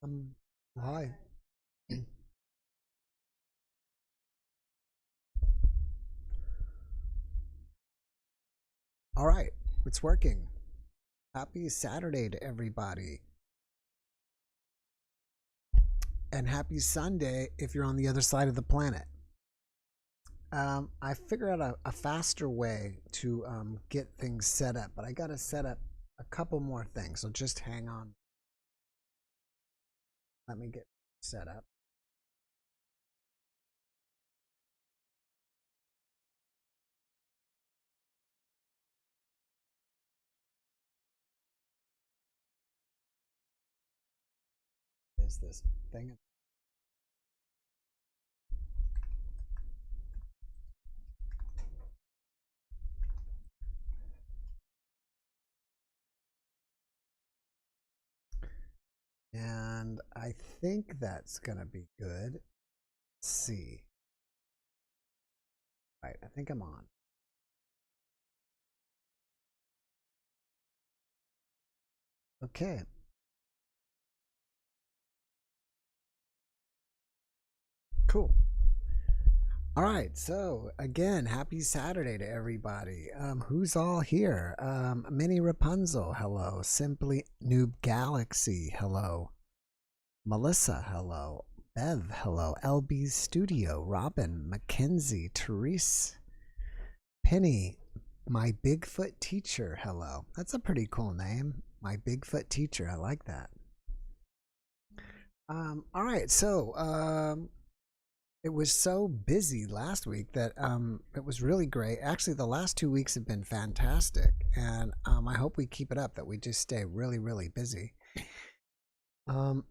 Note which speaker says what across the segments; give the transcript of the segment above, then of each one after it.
Speaker 1: Um, Hi. All right, it's working. Happy Saturday to everybody. And happy Sunday if you're on the other side of the planet. I figured out a faster way to get things set up, but I got to set up a couple more things. So just hang on. Let me get set up. Is this thing? And I think that's going to be good. Let's see. All right, I think I'm on. Okay. Cool. All right, so again, happy Saturday to everybody. Who's all here? Mini Rapunzel, hello. Simply Noob Galaxy, hello. Melissa, hello. Bev, hello. LB's Studio, Robin, Mackenzie, Therese, Penny, my Bigfoot teacher, hello. That's a pretty cool name. My Bigfoot teacher, I like that. All right, so it was so busy last week that it was really great. Actually, the last 2 weeks have been fantastic, and I hope we keep it up. That we just stay really, really busy. Um,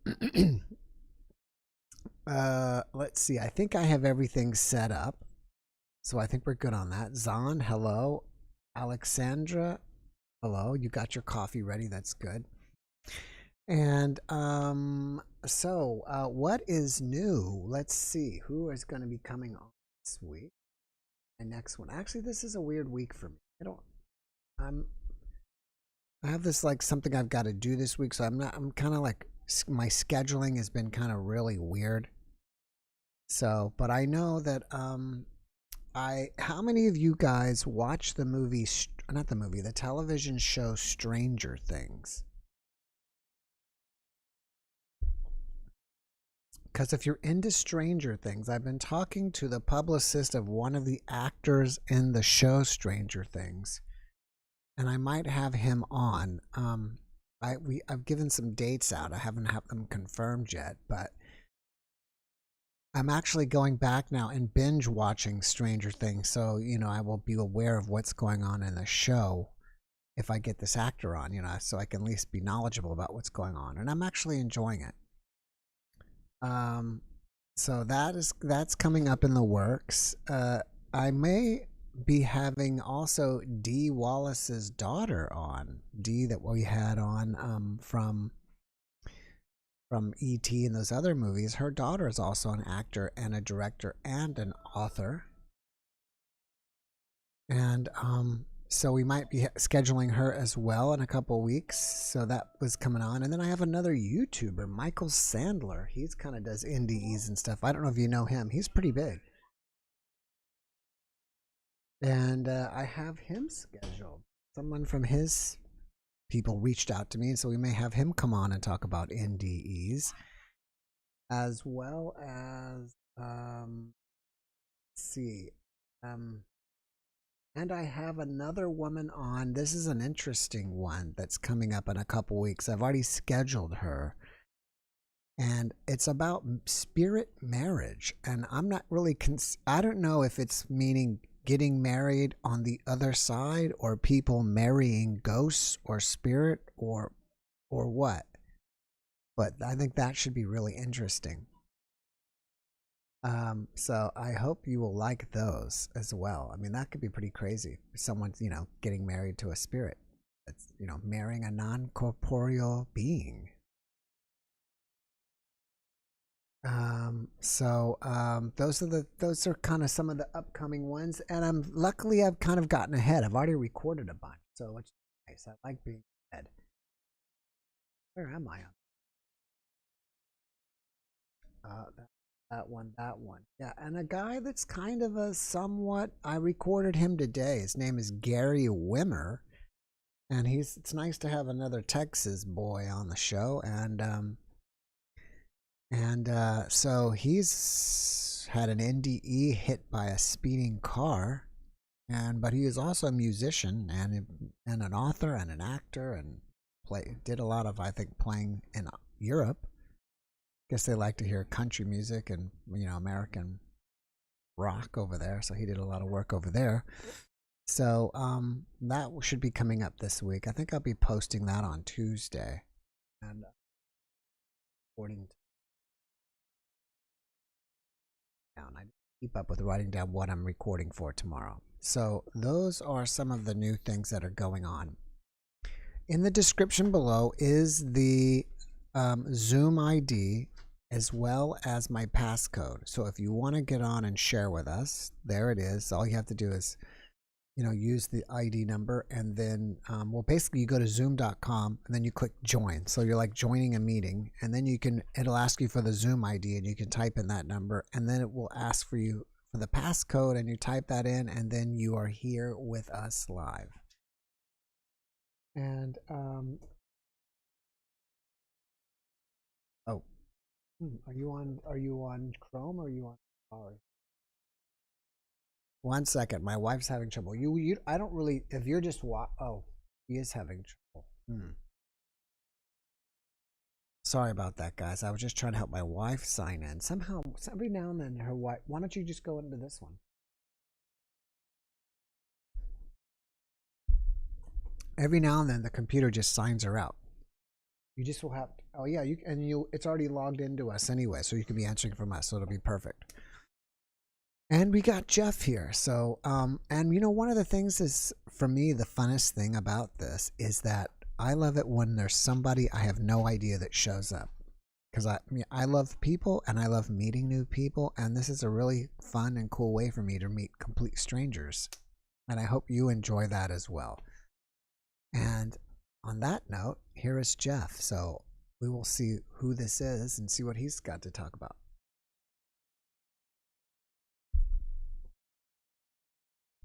Speaker 1: let's see. I think I have everything set up, so I think we're good on that. Zahn, hello. Alexandra, hello. You got your coffee ready. That's good. And what is new? Let's see who is going to be coming on this week. My next one. Actually, this is a weird week for me. I'm I have this like something I've got to do this week, so I'm kind of like my scheduling has been kind of really weird. So, but I know that I how many of you guys watch the movie, not the movie, the television show Stranger Things? Because if you're into Stranger Things, I've been talking to the publicist of one of the actors in the show Stranger Things, and I might have him on. I've given some dates out. I haven't had them confirmed yet, but I'm actually going back now and binge watching Stranger Things, so I will be aware of what's going on in the show if I get this actor on, so I can at least be knowledgeable about what's going on, and I'm actually enjoying it. Um, so that's coming up in the works. I may be having also Dee Wallace's daughter on. Dee that we had on from E.T. and those other movies. Her daughter is also an actor and a director and an author. And so we might be scheduling her as well in a couple weeks. So that was coming on. And then I have another YouTuber, Michael Sandler. He's kind of does indies and stuff. I don't know if you know him. He's pretty big. And I have him scheduled. Someone from his people reached out to me, so we may have him come on and talk about NDEs, as well as let's see, um, and I have another woman on. This is an interesting one that's coming up in a couple weeks. I've already scheduled her, and it's about spirit marriage. And I'm not really I don't know if it's meaning getting married on the other side or people marrying ghosts or spirit or what. But I think that should be really interesting. So I hope you will like those as well. I mean, that could be pretty crazy. Someone's, getting married to a spirit. That's, marrying a non-corporeal being. Those are kind of some of the upcoming ones, and luckily I've kind of gotten ahead. I've already recorded a bunch, so it's nice. I like being ahead. Where am I on? That one. Yeah, and a guy that's kind of a somewhat. I recorded him today. His name is Gary Wimmer, and it's nice to have another Texas boy on the show, so he's had an NDE hit by a speeding car, but he is also a musician and an author and an actor, and did a lot of, I think, playing in Europe. Guess they like to hear country music and American rock over there, so he did a lot of work over there. So that should be coming up this week. I think I'll be posting that on Tuesday, and according down, I keep up with writing down what I'm recording for tomorrow. So those are some of the new things that are going on. In the description below is the Zoom ID as well as my passcode. So if you want to get on and share with us, there it is. All you have to do is, use the ID number, and then, basically you go to zoom.com and then you click join. So you're like joining a meeting, and then it'll ask you for the Zoom ID, and you can type in that number, and then it will ask for you for the passcode, and you type that in, and then you are here with us live. And, are you on Chrome or are you on Safari? One second, my wife's having trouble. I don't really. If you're just he is having trouble. Sorry about that, guys. I was just trying to help my wife sign in. Somehow, every now and then, her wife. Why don't you just go into this one? Every now and then, the computer just signs her out. You just will have. Oh yeah, it's already logged into us anyway, so you can be answering from us. So it'll be perfect. And we got Jeff here. So, one of the things is, for me, the funnest thing about this is that I love it when there's somebody I have no idea that shows up. Because I love people, and I love meeting new people, and this is a really fun and cool way for me to meet complete strangers. And I hope you enjoy that as well. And on that note, here is Jeff. So we will see who this is and see what he's got to talk about.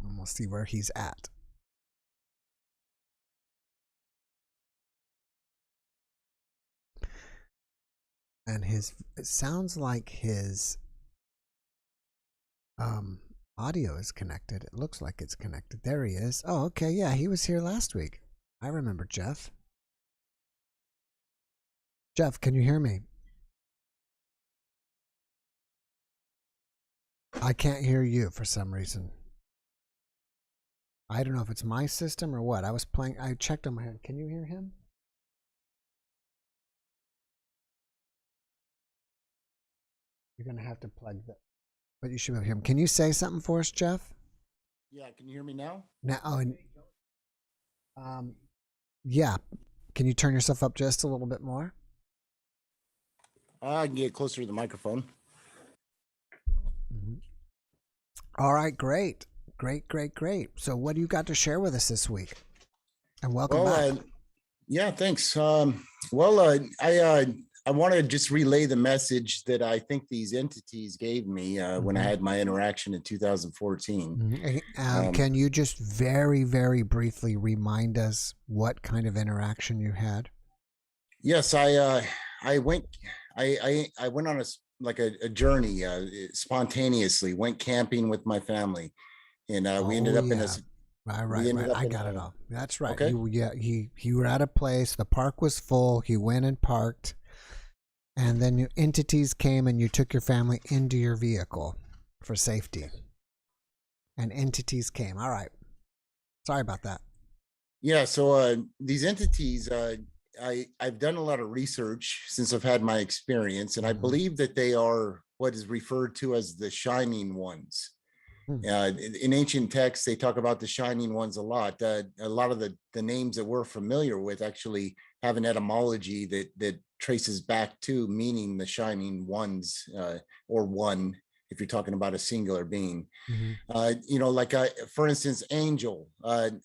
Speaker 1: And we'll see where he's at. And it sounds like his audio is connected. It looks like it's connected. There he is. Oh, okay. Yeah, he was here last week. I remember Jeff. Jeff, can you hear me? I can't hear you for some reason. I don't know if it's my system or what. I checked on my head. Can you hear him? You're going to have to plug that. But you should have him. Can you say something for us, Jeff?
Speaker 2: Yeah, can you hear me now?
Speaker 1: Yeah. Can you turn yourself up just a little bit more?
Speaker 2: I can get closer to the microphone.
Speaker 1: Mm-hmm. All right, great. So what do you got to share with us this week? And welcome back.
Speaker 2: Yeah, thanks. I want to just relay the message that I think these entities gave me when I had my interaction in 2014.
Speaker 1: Can you just very, very briefly remind us what kind of interaction you had?
Speaker 2: Yes, I went on a journey spontaneously. Went camping with my family, and we ended up in a.
Speaker 1: Right. I got it all. That's right. Okay. You were at a place. The park was full. You went and parked, and then entities came and you took your family into your vehicle for safety. And entities came. All right. Sorry about that.
Speaker 2: Yeah. So these entities, I've done a lot of research since I've had my experience, and I believe that they are what is referred to as the shining ones. In ancient texts, they talk about the shining ones a lot. A lot of the names that we're familiar with actually have an etymology that traces back to meaning the shining ones, or one, if you're talking about a singular being. For instance, angel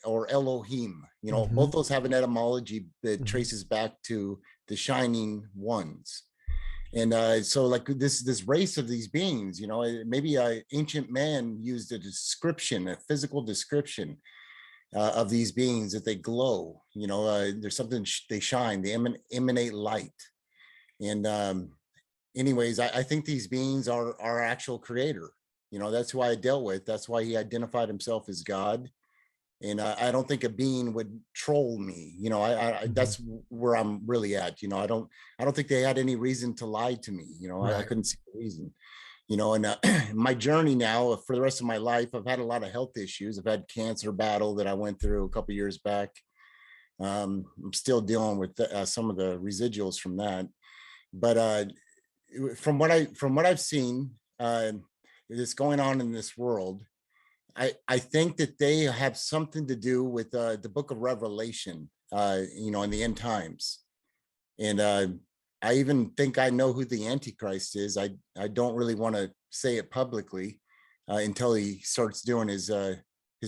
Speaker 2: or Elohim, both those have an etymology that traces back to the shining ones. And so like this race of these beings, you know, maybe a ancient man used a description, a physical description of these beings, that they glow, you know, there's something, they shine, they emanate light. And anyways, I think these beings are our actual creator. You know, that's who I dealt with. That's why he identified himself as God. And I don't think a being would troll me. You know, that's where I'm really at. You know, I don't think they had any reason to lie to me. You know, I
Speaker 1: Right.
Speaker 2: couldn't see the reason. You know, and my journey now for the rest of my life, I've had a lot of health issues. I've had cancer battle that I went through a couple of years back. I'm still dealing with some of the residuals from that. But from what I've seen, that's going on in this world, I think that they have something to do with the book of Revelation, you know, in the end times. And I even think I know who the Antichrist is. I don't really want to say it publicly until he starts doing his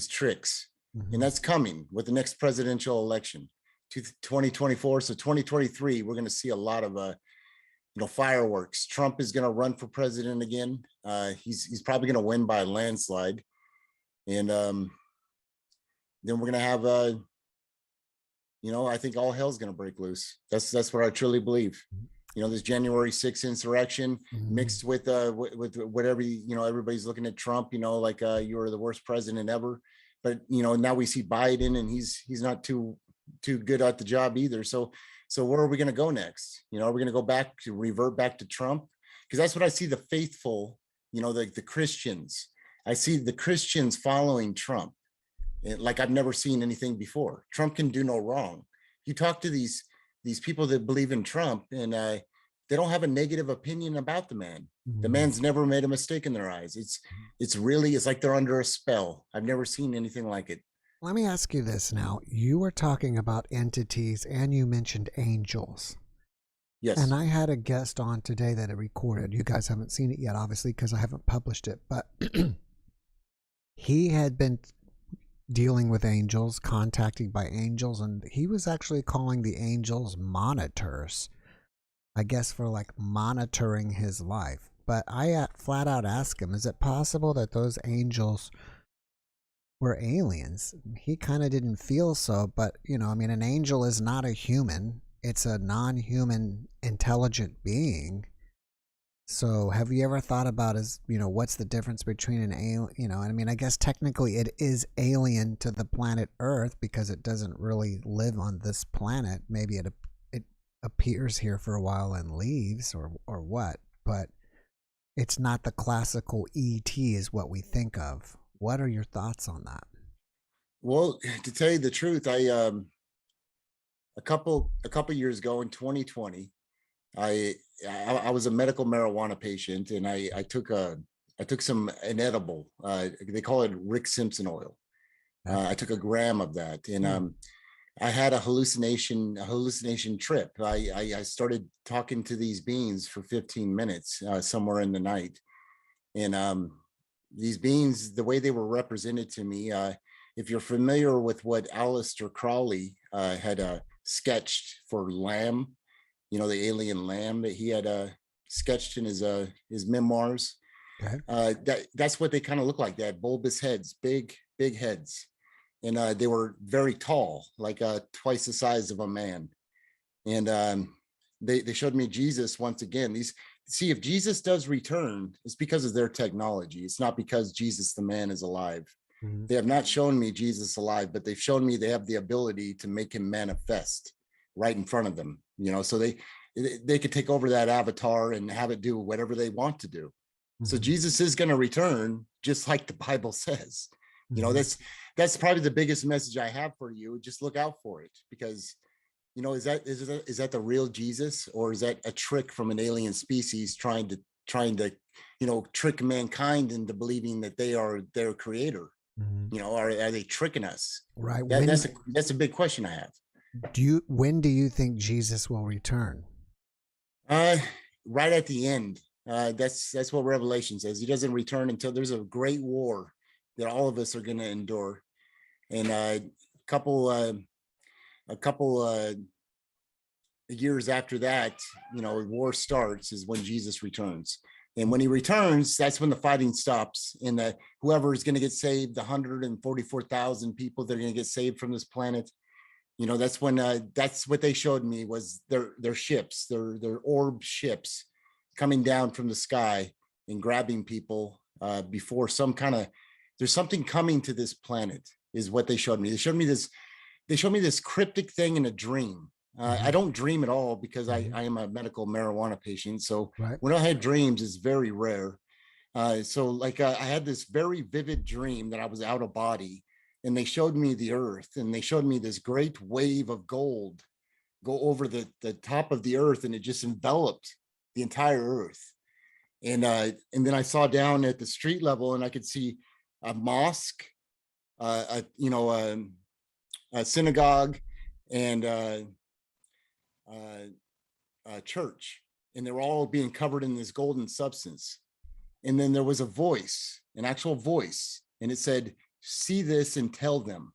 Speaker 2: tricks. And that's coming with the next presidential election, 2024. So 2023, we're going to see a lot of you know, fireworks. Trump is going to run for president again. He's probably going to win by a landslide. And then we're going to have you know, I think all hell's going to break loose. That's what I truly believe. You know, this January 6th insurrection mixed with whatever, you know, everybody's looking at Trump, you know, like you're the worst president ever. But, you know, now we see Biden, and he's not too good at the job either. So where are we going to go next? You know, are we going to revert back to Trump? Because that's what I see, the faithful, you know, the Christians. I see the Christians following Trump. Like I've never seen anything before. Trump can do no wrong. You talk to these people that believe in Trump, and they don't have a negative opinion about the man. The man's never made a mistake in their eyes. It's really, it's like they're under a spell. I've never seen anything like it.
Speaker 1: Let me ask you this now. You were talking about entities and you mentioned angels. And
Speaker 2: Yes.
Speaker 1: I had a guest on today that I recorded. You guys haven't seen it yet, obviously, because I haven't published it. But he had been dealing with angels, contacting by angels, and he was actually calling the angels monitors, I guess, for like monitoring his life. But I flat out asked him, is it possible that those angels were aliens? He kind of didn't feel so, but you know, I mean, an angel is not a human, it's a non-human intelligent being. So have you ever thought about, as you know, what's the difference between an alien, you know, I mean, I guess technically it is alien to the planet Earth because it doesn't really live on this planet. Maybe it appears here for a while and leaves, or what, but it's not the classical ET is what we think of. What are your thoughts on that?
Speaker 2: Well, to tell you the truth, a couple years ago in 2020, I was a medical marijuana patient, and I took an edible. They call it Rick Simpson oil. I took a gram of that, and I had a hallucination trip. I started talking to these beings for 15 minutes somewhere in the night, and these beings, the way they were represented to me, if you're familiar with what Aleister Crowley had sketched for Lamb, you know, the alien lamb that he had sketched in his memoirs.
Speaker 1: Okay.
Speaker 2: That's what they kind of look like. They had bulbous heads, big heads, and they were very tall, like twice the size of a man. And they showed me Jesus once again. See, if Jesus does return, it's because of their technology. It's not because Jesus the man is alive. They have not shown me Jesus alive, but they've shown me they have the ability to make him manifest right in front of them. You know, so they could take over that avatar and have it do whatever they want to do. So Jesus is going to return, just like the Bible says. You know, that's probably the biggest message I have for you. Just look out for it, because, you know, is that the real Jesus, or is that a trick from an alien species trying to you know, trick mankind into believing that they are their creator? You know, are they tricking us?
Speaker 1: Right.
Speaker 2: That's a big question I have.
Speaker 1: When do you think Jesus will return?
Speaker 2: Right at the end. That's what Revelation says. He doesn't return until there's a great war that all of us are going to endure. And a couple years after that, war starts is when Jesus returns. And when he returns, that's when the fighting stops. And whoever is going to get saved, the 144,000 people that are going to get saved from this planet, that's when that's what they showed me was their ships, their orb ships coming down from the sky and grabbing people before there's something coming to this planet is what they showed me. They showed me this cryptic thing in a dream. I don't dream at all because I am a medical marijuana patient. So when I had dreams, it's very rare. So I had this very vivid dream that I was out of body, and they showed me the earth, and they showed me this great wave of gold go over the top of the earth, and it just enveloped the entire earth. And then I saw down at the street level, and I could see a mosque, a synagogue, and a church, and they were all being covered in this golden substance. And then there was a voice, an actual voice, and it said, "See this and tell them."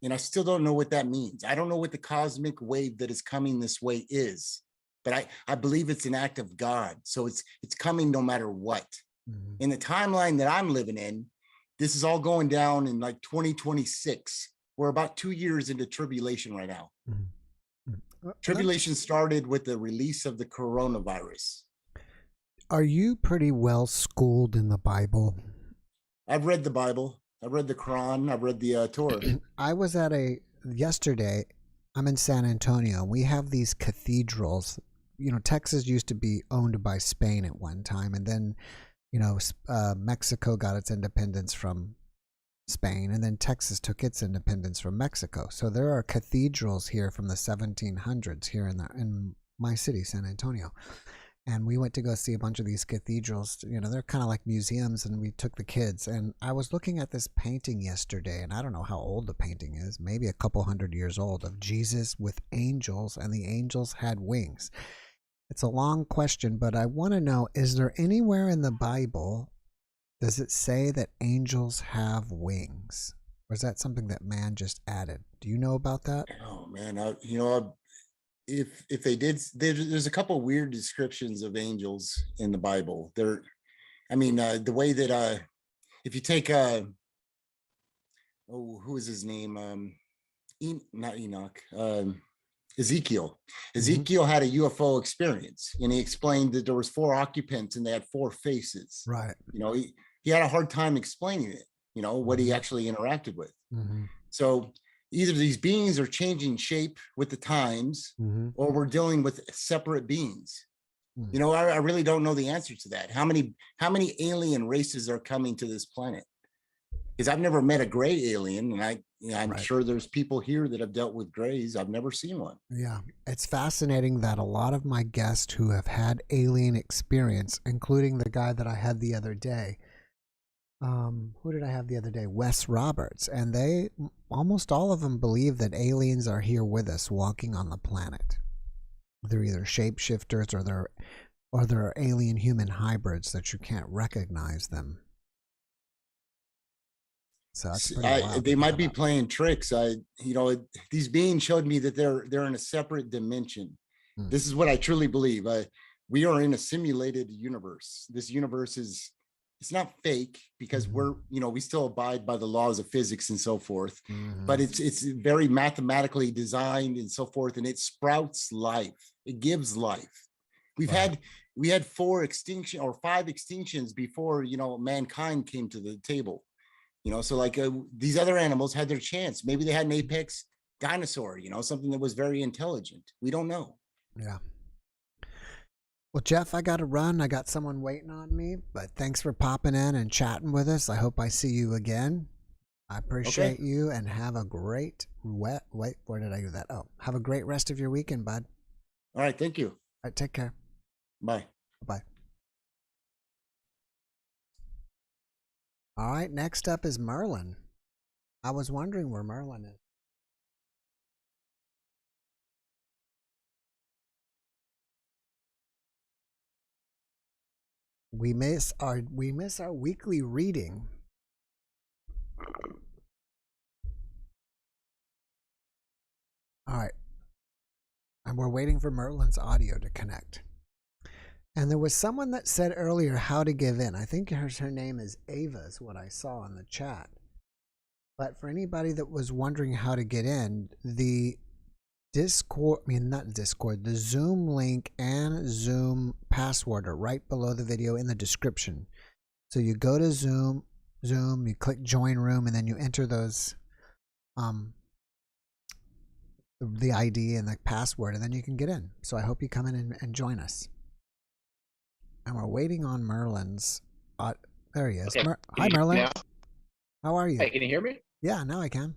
Speaker 2: And I still don't know what that means. I don't know what the cosmic wave that is coming this way is, but I believe it's an act of God. So it's coming no matter what. In the timeline that I'm living in, this is all going down in 2026. We're about 2 years into tribulation right now. Tribulation started with the release of the coronavirus.
Speaker 1: Are you pretty well schooled in the Bible?
Speaker 2: I've read the Bible. I've read the Quran. I've read the Torah.
Speaker 1: I was at yesterday, I'm in San Antonio. We have these cathedrals. Texas used to be owned by Spain at one time. And then, Mexico got its independence from Spain. And then Texas took its independence from Mexico. So there are cathedrals here from the 1700s here in my city, San Antonio. And we went to go see a bunch of these cathedrals. They're kind of like museums, and we took the kids. And I was looking at this painting yesterday, and I don't know how old the painting is, maybe a couple 100 years old, of Jesus with angels, and the angels had wings. It's a long question, but I want to know, is there anywhere in the Bible, does it say that angels have wings? Or is that something that man just added? Do you know about that?
Speaker 2: Oh, man. If they did, there's a couple weird descriptions of angels in the Bible. The way that if you take who is his name? Not Enoch. Ezekiel. Ezekiel had a UFO experience, and he explained that there was 4 occupants and they had 4 faces.
Speaker 1: Right.
Speaker 2: He had a hard time explaining it. What he actually interacted with. So either these beings are changing shape with the times, or we're dealing with separate beings. I really don't know the answer to that. How many alien races are coming to this planet? Because I've never met a gray alien, and I'm sure there's people here that have dealt with grays. I've never seen one. Yeah,
Speaker 1: it's fascinating that a lot of my guests who have had alien experience, including the guy that I had the other day, who did I have the other day? Wes Roberts. And they, almost all of them, believe that aliens are here with us, walking on the planet. They're either shapeshifters or they're alien human hybrids that you can't recognize them. So that's pretty wild.
Speaker 2: They might be playing tricks. These beings showed me that they're in a separate dimension. This is what I truly believe. We are in a simulated universe. This universe it's not fake, because we still abide by the laws of physics and so forth, but it's very mathematically designed and so forth, and it sprouts life. It gives life. We had 4 extinction or 5 extinctions before mankind came to the table. So these other animals had their chance. Maybe they had an apex dinosaur, something that was very intelligent. We don't know.
Speaker 1: Yeah. Well, Jeff, I got to run. I got someone waiting on me, but thanks for popping in and chatting with us. I hope I see you again. I appreciate you, and have a great where did I do that? Oh, have a great rest of your weekend, bud.
Speaker 2: All right. Thank you. All
Speaker 1: right. Take care.
Speaker 2: Bye.
Speaker 1: Bye. All right. Next up is Merlin. I was wondering where Merlin is. We miss our weekly reading. All right. And we're waiting for Merlin's audio to connect. And there was someone that said earlier how to give in. I think her name is Ava, is what I saw in the chat. But for anybody that was wondering how to get in, the Discord, not Discord, the Zoom link and Zoom password are right below the video in the description. So you go to Zoom, you click join room, and then you enter those, the ID and the password, and then you can get in. So I hope you come in and join us. And we're waiting on Merlin's. There he is.
Speaker 3: Okay.
Speaker 1: Hi, Merlin.
Speaker 3: Now?
Speaker 1: How are you?
Speaker 3: Hey, can you hear me?
Speaker 1: Yeah, now I can.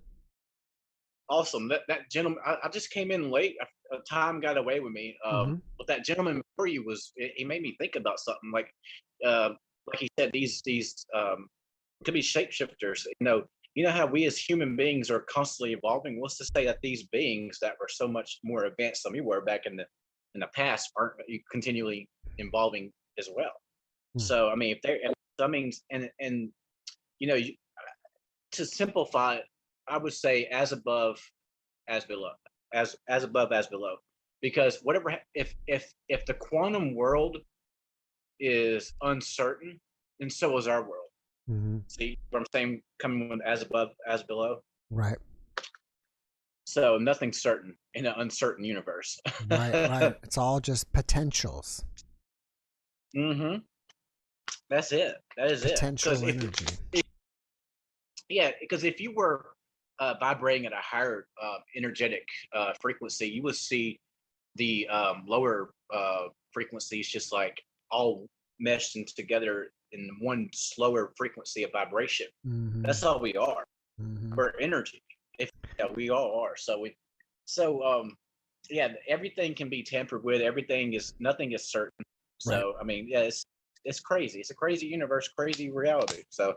Speaker 3: Awesome. That gentleman, I just came in late. Time got away with me. But that gentleman before you he made me think about something. Like he said, these could be shapeshifters. You know how we as human beings are constantly evolving. What's to say that these beings that were so much more advanced than we were back in the past aren't continually evolving as well? So I mean, if they're, I mean, and to simplify it, I would say as above, as below, as above, as below, because whatever, if the quantum world is uncertain, and so is our world. See what I'm saying? Coming with as above, as below.
Speaker 1: Right.
Speaker 3: So nothing's certain in an uncertain universe.
Speaker 1: Right. It's all just potentials.
Speaker 3: That's it. That is
Speaker 1: potential energy.
Speaker 3: Because if you were vibrating at a higher energetic frequency, you would see the lower frequencies just like all meshed in together in one slower frequency of vibration. That's all we are. We're energy. We all are. Everything can be tampered with. Nothing is certain. So I mean, it's crazy. It's a crazy universe, crazy reality. So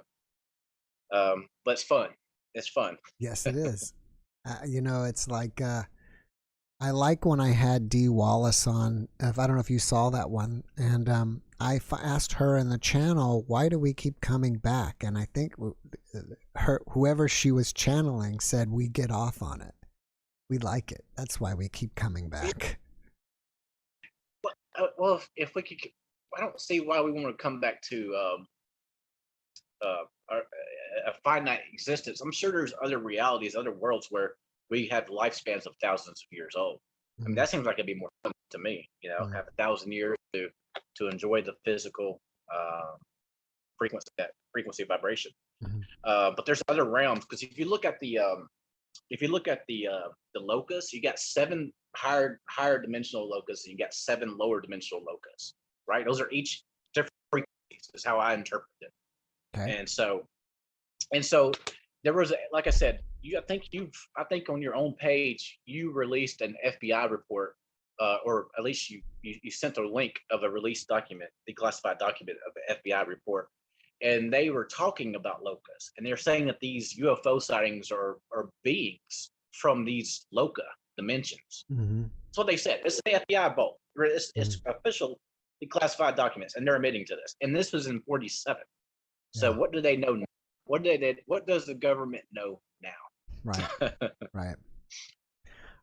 Speaker 3: but it's fun. It's fun.
Speaker 1: Yes, it is. It's like I like when I had Dee Wallace on. I don't know if you saw that one, and I asked her in the channel, why do we keep coming back? And I think whoever she was channeling said we get off on it. We like it. That's why we keep coming back.
Speaker 3: Well, if we could, I don't see why we want to come back to a finite existence. I'm sure there's other realities, other worlds where we have lifespans of thousands of years old. I mean, that seems like it'd be more fun to me, have 1,000 years to enjoy the physical frequency of vibration. But there's other realms, because if you look at the locus, you got 7 higher dimensional locus, and you got 7 lower dimensional locus, right? Those are each different frequencies, is how I interpret it. Okay. And so there was, like I said, I think on your own page you released an FBI report, or at least you sent a link of a released document, declassified document of the FBI report, and they were talking about locusts, and they're saying that these UFO sightings are beings from these loca dimensions. That's what they said. It's the FBI vault. It's official declassified documents, and they're admitting to this. And this was in 47. So what do they know now? What does the government know now?
Speaker 1: Right.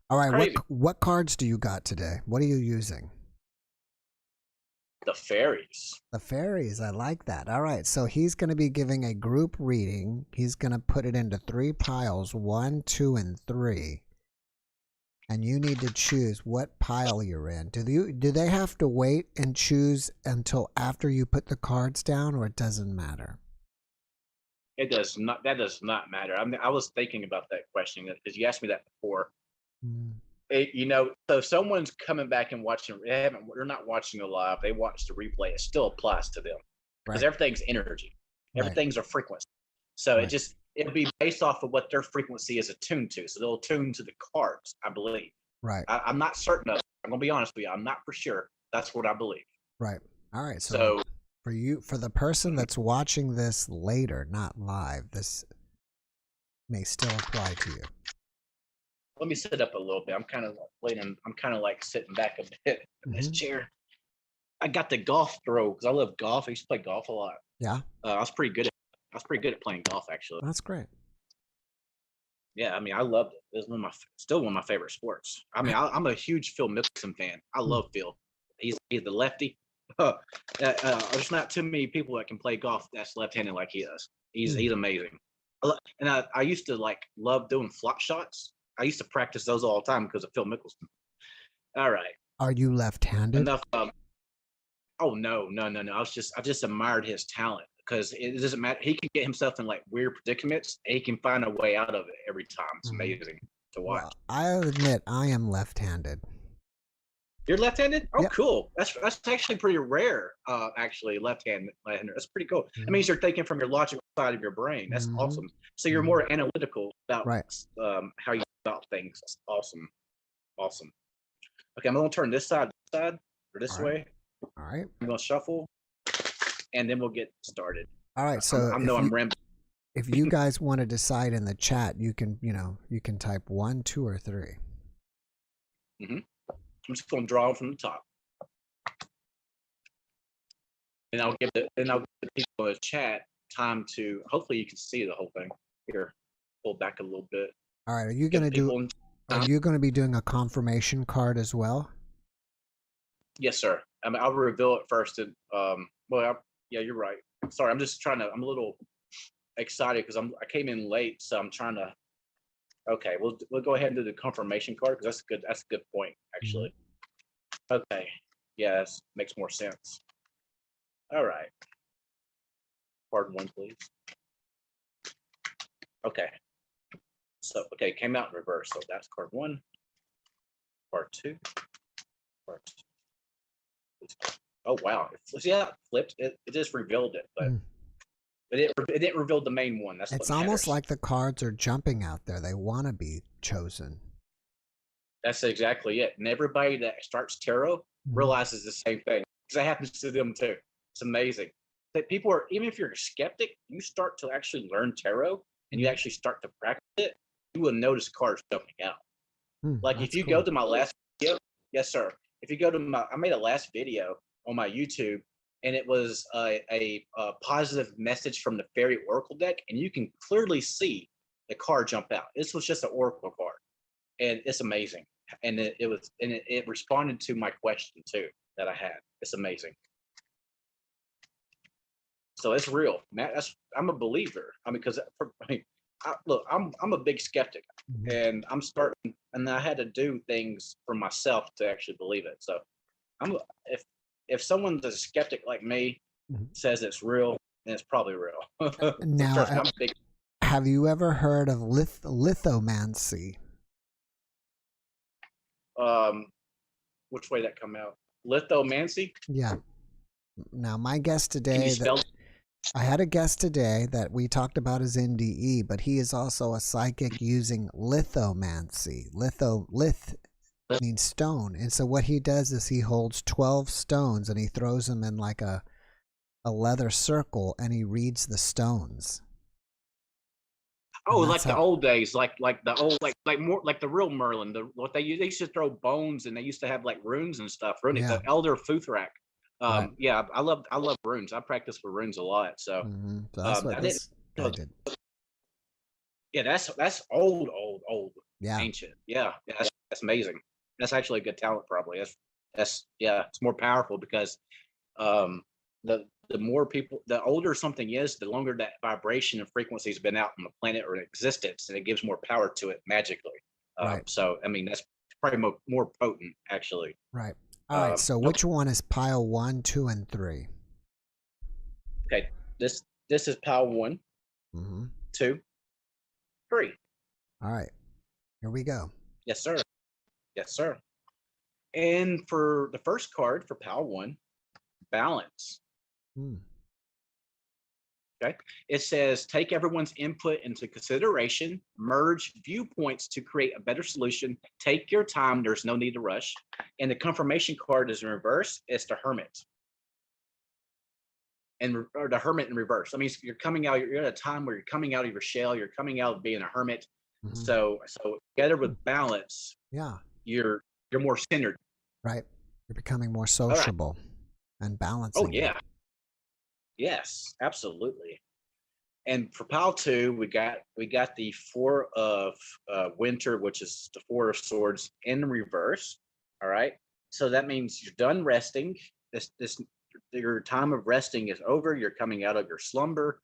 Speaker 1: All right. What cards do you got today? What are you using?
Speaker 3: The fairies.
Speaker 1: The fairies. I like that. All right. So he's going to be giving a group reading. He's going to put it into 3 piles, 1, 2, and 3. And you need to choose what pile you're in. Do they have to wait and choose until after you put the cards down, or it doesn't matter?
Speaker 3: It does not. That does not matter. I mean, I was thinking about that question because you asked me that before. So if someone's coming back and watching, they're not watching it live. They watch the replay. It still applies to them because everything's energy. Everything's a frequency. So it'll be based off of what their frequency is attuned to. So they'll attune to the cards, I believe.
Speaker 1: Right.
Speaker 3: I'm not certain of it. I'm gonna be honest with you. I'm not for sure. That's what I believe.
Speaker 1: Right. All right. So for the person that's watching this later, not live, this may still apply to you.
Speaker 3: Let me sit up a little bit. I'm kind of waiting. I'm kind of like sitting back a bit in this chair. I got the golf throw because I love golf. I used to play golf a lot.
Speaker 1: Yeah.
Speaker 3: I was pretty good at playing golf, actually.
Speaker 1: That's great.
Speaker 3: Yeah, I mean, I loved it. It was still one of my favorite sports. I mean, I'm a huge Phil Mickelson fan. I love Phil. He's the lefty. There's not too many people that can play golf that's left-handed like he does. He's amazing. And I used to love doing flop shots. I used to practice those all the time because of Phil Mickelson. All right.
Speaker 1: Are you left-handed?
Speaker 3: Enough. Oh no. I just admired his talent because it doesn't matter. He can get himself in weird predicaments. And he can find a way out of it every time. It's amazing to watch. Well,
Speaker 1: I admit I am left-handed.
Speaker 3: You're left-handed? Oh,
Speaker 1: yep.
Speaker 3: Cool. That's actually pretty rare. Actually, left-hander. That's pretty cool. That means you're thinking from your logical side of your brain. That's awesome. So you're more analytical about how you about things. That's awesome. Awesome. Okay, I'm gonna turn this side or this way.
Speaker 1: All right.
Speaker 3: I'm gonna shuffle, and then we'll get started.
Speaker 1: All right. So
Speaker 3: I'm rambling.
Speaker 1: If you guys want to decide in the chat, you can type 1, 2, or 3.
Speaker 3: I'm just gonna draw from the top, and I'll give the people in the chat time to. Hopefully, you can see the whole thing. Here, pull back a little bit.
Speaker 1: All right. Are you gonna be doing a confirmation card as well?
Speaker 3: Yes, sir. I mean, I'll reveal it first. And yeah, you're right. Sorry, I'm just trying to. I'm a little excited because I came in late, so I'm trying to. Okay, we'll go ahead and do the confirmation card because that's good. That's a good point, actually. Okay, yes, makes more sense. All right, card 1, please. Okay, so came out in reverse. So that's card 1, card 2, card 2. Oh wow! It flipped. It just revealed it, but. It didn't reveal the main one. It's
Speaker 1: almost like the cards are jumping out there. They want to be chosen.
Speaker 3: That's exactly it. And everybody that starts tarot realizes the same thing because it happens to them too. It's amazing that people are, even if you're a skeptic, you start to actually learn tarot and you actually start to practice it, you will notice cards jumping out. If you go to my last video, yes, sir. If you go to I made a last video on my YouTube. And it was a positive message from the Fairy Oracle deck, and you can clearly see the card jump out. This was just an Oracle card, and it's amazing. And it responded to my question too that I had. It's amazing. So it's real, Matt. I'm a believer. I mean, because look, I'm a big skeptic, and I'm starting, and I had to do things for myself to actually believe it. So if someone's a skeptic like me says it's real, then it's probably real.
Speaker 1: Now, have you ever heard of lithomancy?
Speaker 3: Which way that come out? Lithomancy?
Speaker 1: Yeah. Now, my guest today, I had a guest today that we talked about his NDE, but he is also a psychic using lithomancy. Lith means stone, and so what he does is he holds 12 stones and he throws them in like a leather circle and he reads the stones.
Speaker 3: Oh, like the old days, like the old more like the real Merlin. They used to throw bones and they used to have like runes and stuff. The Elder Futhrak. Yeah, I love runes. I practice with runes a lot. So,
Speaker 1: so that's what this guy did.
Speaker 3: Yeah, that's old.
Speaker 1: Yeah,
Speaker 3: ancient. Yeah, that's amazing. That's actually a good talent, probably. That's it's more powerful because the more people, the older something is, the longer that vibration and frequency has been out on the planet or in existence, and it gives more power to it magically. So, I mean, that's probably more potent, actually.
Speaker 1: Right. All right. So, which one is pile 1, 2, and 3?
Speaker 3: Okay. This is pile 1, 2, 3.
Speaker 1: All right. Here we go.
Speaker 3: Yes, sir. Yes, sir. And for the first card for pile 1, balance. Okay. It says, take everyone's input into consideration, merge viewpoints to create a better solution. Take your time. There's no need to rush. And the confirmation card is in reverse. It's the Hermit. Or the Hermit in reverse. I mean, you're coming out, you're at a time where you're coming out of your shell. You're coming out of being a hermit. So together with balance, you're more centered.
Speaker 1: Right. You're becoming more sociable and balancing.
Speaker 3: Oh, yeah. Yes, absolutely. And for pile 2, we got the 4 of winter, which is the 4 of swords in reverse. All right. So that means you're done resting. Your time of resting is over. You're coming out of your slumber.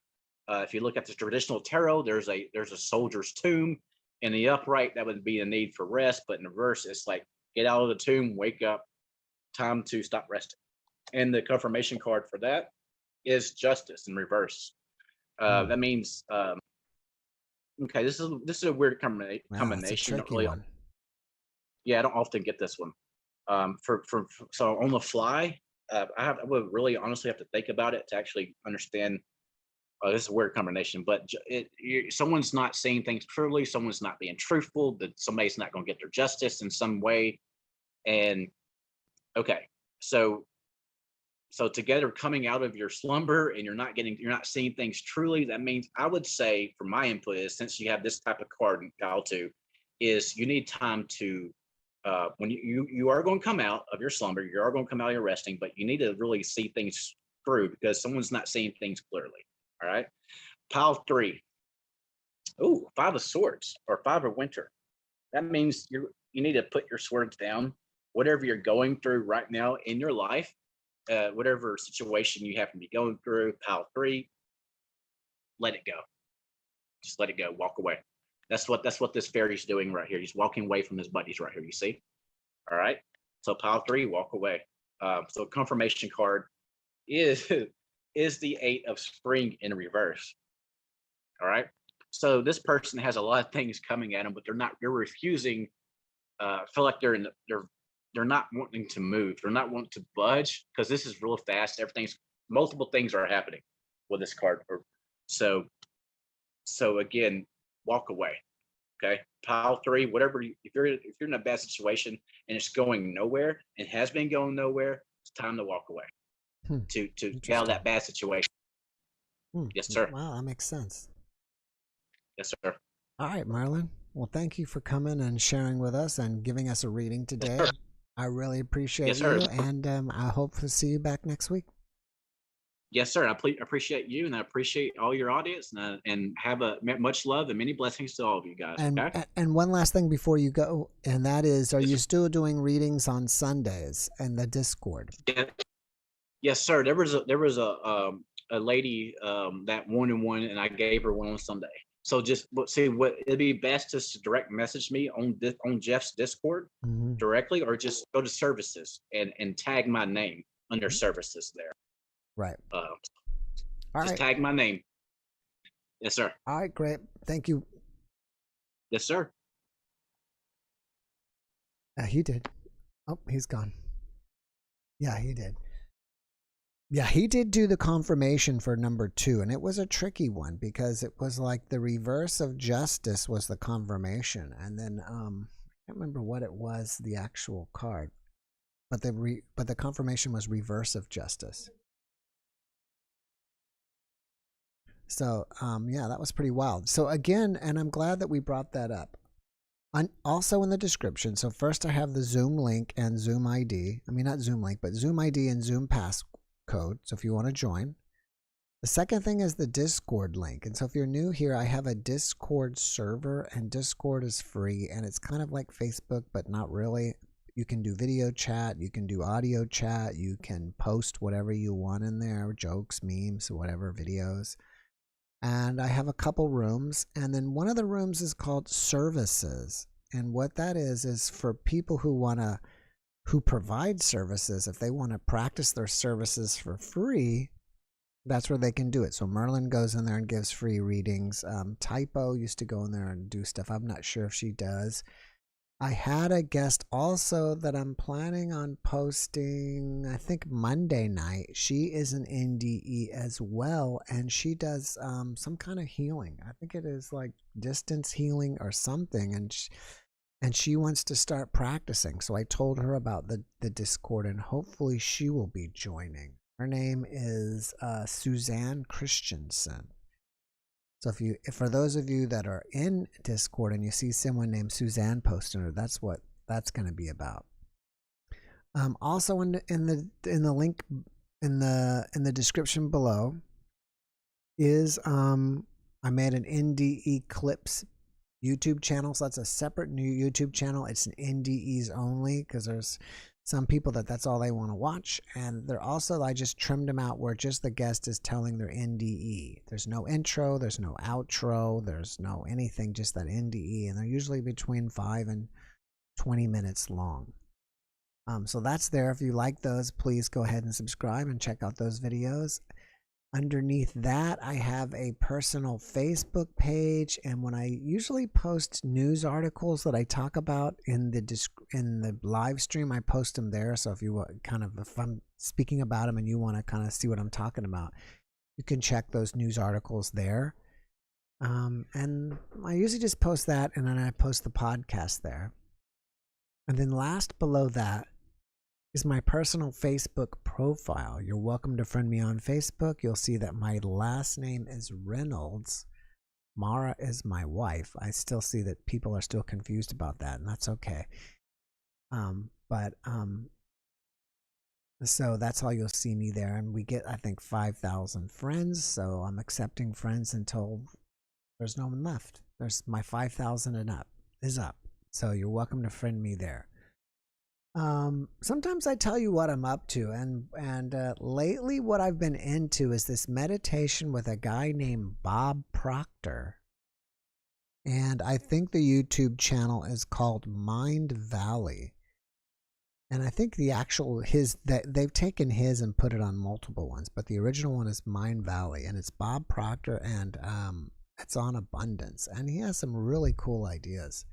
Speaker 3: If you look at the traditional tarot, there's a soldier's tomb. In the upright, that would be a need for rest, but in reverse, it's like get out of the tomb, wake up, time to stop resting. And the confirmation card for that is justice in reverse. That means okay, this is a weird combination.
Speaker 1: Wow, that's a tricky one.
Speaker 3: Yeah, I don't often get this one. So on the fly, I would really honestly have to think about it to actually understand. This is a weird combination, but someone's not saying things truly. Someone's not being truthful. That somebody's not going to get their justice in some way. And okay, so together coming out of your slumber and you're not seeing things truly. That means I would say, from my input, is since you have this type of card in pile 2, is you need time to when you are going to come out of your slumber, you are going to come out of your resting, but you need to really see things through because someone's not seeing things clearly. All right. Pile 3. Oh, 5 of swords or 5 of winter. That means you need to put your swords down. Whatever you're going through right now in your life, whatever situation you happen to be going through, pile 3, let it go. Just let it go. Walk away. That's what this fairy's doing right here. He's walking away from his buddies right here. You see? All right. So pile 3, walk away. So confirmation card is the 8 of spring in reverse. All right. So this person has a lot of things coming at them, but they're refusing. Feel like they're not wanting to move. They're not wanting to budge because this is real fast. Multiple things are happening with this card. So again, walk away. Okay. Pile 3, whatever, if you're in a bad situation and it's going nowhere and has been going nowhere, it's time to walk away. To get out of that bad situation. Yes, sir.
Speaker 1: Wow, that makes sense.
Speaker 3: Yes, sir.
Speaker 1: All right, Merlin. Well, thank you for coming and sharing with us and giving us a reading today.
Speaker 3: Yes,
Speaker 1: I really appreciate
Speaker 3: yes, sir.
Speaker 1: you, and I hope to see you back next week.
Speaker 3: Yes, sir. I appreciate you, and I appreciate all your audience, and have much love and many blessings to all of you guys. Okay?
Speaker 1: And one last thing before you go, and that is, are you still doing readings on Sundays in the Discord?
Speaker 3: Yeah. Yes, sir. There was a lady that one, and I gave her one on Sunday. So just see what it'd be best just to direct message me on Jeff's Discord directly, or just go to services and tag my name under services there.
Speaker 1: Right.
Speaker 3: All
Speaker 1: right.
Speaker 3: Tag my name. Yes, sir.
Speaker 1: All right, great. Thank you.
Speaker 3: Yes, sir.
Speaker 1: He did. Oh, he's gone. Yeah, he did. Yeah, he did do the confirmation for number 2, and it was a tricky one because it was like the reverse of justice was the confirmation, and then I can't remember what it was, the actual card, but the confirmation was reverse of justice. So yeah, that was pretty wild. So again, and I'm glad that we brought that up. Also in the description. So first I have the Zoom link and Zoom ID. I mean, not Zoom link, but Zoom ID and Zoom passcode. So if you want to join. The second thing is the Discord link. And so if you're new here, I have a Discord server, and Discord is free, and it's kind of like Facebook, but not really. You can do video chat, you can do audio chat, you can post whatever you want in there, jokes, memes, whatever, videos. And I have a couple rooms, and then one of the rooms is called services. And what that is for people who provide services. If they want to practice their services for free, that's where they can do it. So Merlin goes in there and gives free readings. Typo used to go in there and do stuff. I'm not sure if she does. I had a guest also that I'm planning on posting, I think Monday night. She is an NDE as well, and she does some kind of healing. I think it is like distance healing or something, and she wants to start practicing. So I told her about the Discord, and hopefully she will be joining. Her name is Suzanne Christensen. So if for those of you that are in Discord and you see someone named Suzanne posting her, that's what that's going to be about. Also in the link in the description below is I made an NDE Clips YouTube channel, so that's a separate new YouTube channel. It's an NDEs only because there's some people that's all they want to watch, and they're also, I just trimmed them out where just the guest is telling their NDE. There's no intro, there's no outro, there's no anything, just that NDE, and they're usually between 5 and 20 minutes long. So that's there. If you like those, please go ahead and subscribe and check out those videos. Underneath that, I have a personal Facebook page, and when I usually post news articles that I talk about in the live stream, I post them there. So if you if I'm speaking about them and you want to kind of see what I'm talking about, you can check those news articles there. And I usually just post that, and then I post the podcast there. And then last below that is my personal Facebook profile. You're welcome to friend me on Facebook. You'll see that my last name is Reynolds. Mara is my wife. I still see that people are still confused about that, and that's okay. So that's how you'll see me there. And we get, I think, 5,000 friends. So I'm accepting friends until there's no one left. There's my 5,000 and up is up. So you're welcome to friend me there. Sometimes I tell you what I'm up to, and lately what I've been into is this meditation with a guy named Bob Proctor, and I think the YouTube channel is called Mind Valley, and I think the actual they've taken his and put it on multiple ones, but the original one is Mind Valley, and it's Bob Proctor, and it's on abundance, and he has some really cool ideas.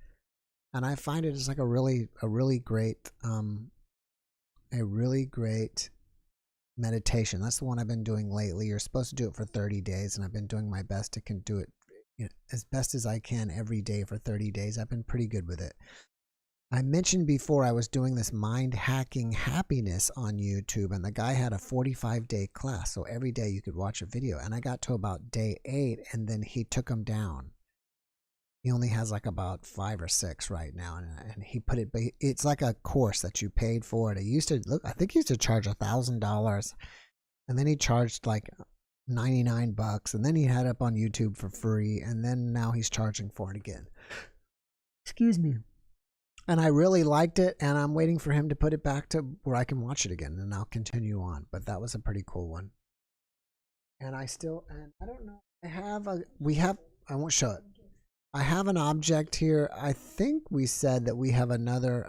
Speaker 1: And I find it is like a really great meditation. That's the one I've been doing lately. You're supposed to do it for 30 days, and I've been doing my best to do it, as best as I can every day for 30 days. I've been pretty good with it. I mentioned before I was doing this mind hacking happiness on YouTube, and the guy had a 45-day class, so every day you could watch a video. And I got to about day 8, and then he took them down. He only has like about 5 or 6 right now, and he put it. It's like a course that you paid for it. I think he used to charge $1,000, and then he charged like $99, and then he had it up on YouTube for free, and then now he's charging for it again. Excuse me. And I really liked it, and I'm waiting for him to put it back to where I can watch it again, and I'll continue on. But that was a pretty cool one. And I don't know. I won't show it. I have an object here. I think we said that we have another,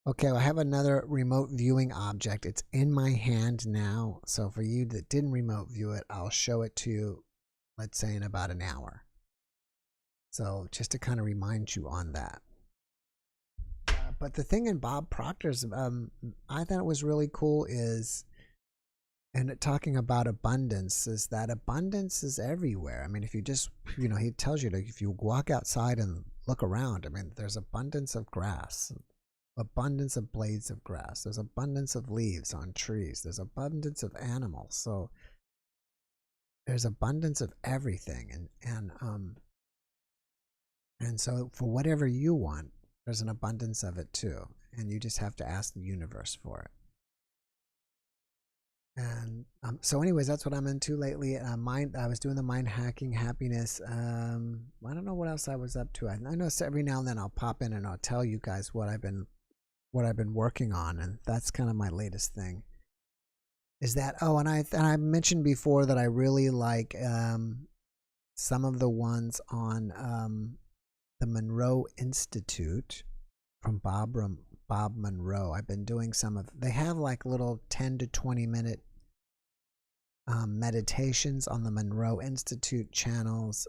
Speaker 1: okay, I have another remote viewing object. It's in my hand now. So for you that didn't remote view it, I'll show it to you, let's say in about an hour. So just to kind of remind you on that. But the thing in Bob Proctor's, I thought it was really cool is, and talking about abundance, is that abundance is everywhere. I mean, if you just, he tells you if you walk outside and look around, I mean, there's abundance of grass, abundance of blades of grass. There's abundance of leaves on trees. There's abundance of animals. So there's abundance of everything. And so for whatever you want, there's an abundance of it too. And you just have to ask the universe for it. And so anyways, that's what I'm into lately. I was doing the mind hacking happiness. I don't know what else I was up to. I know every now and then I'll pop in and I'll tell you guys what I've been working on, and that's kind of my latest thing. Is that and I mentioned before that I really like some of the ones on the Monroe Institute from Bob Monroe. I've been doing some of. They have like little 10 to 20 minute meditations on the Monroe Institute channel's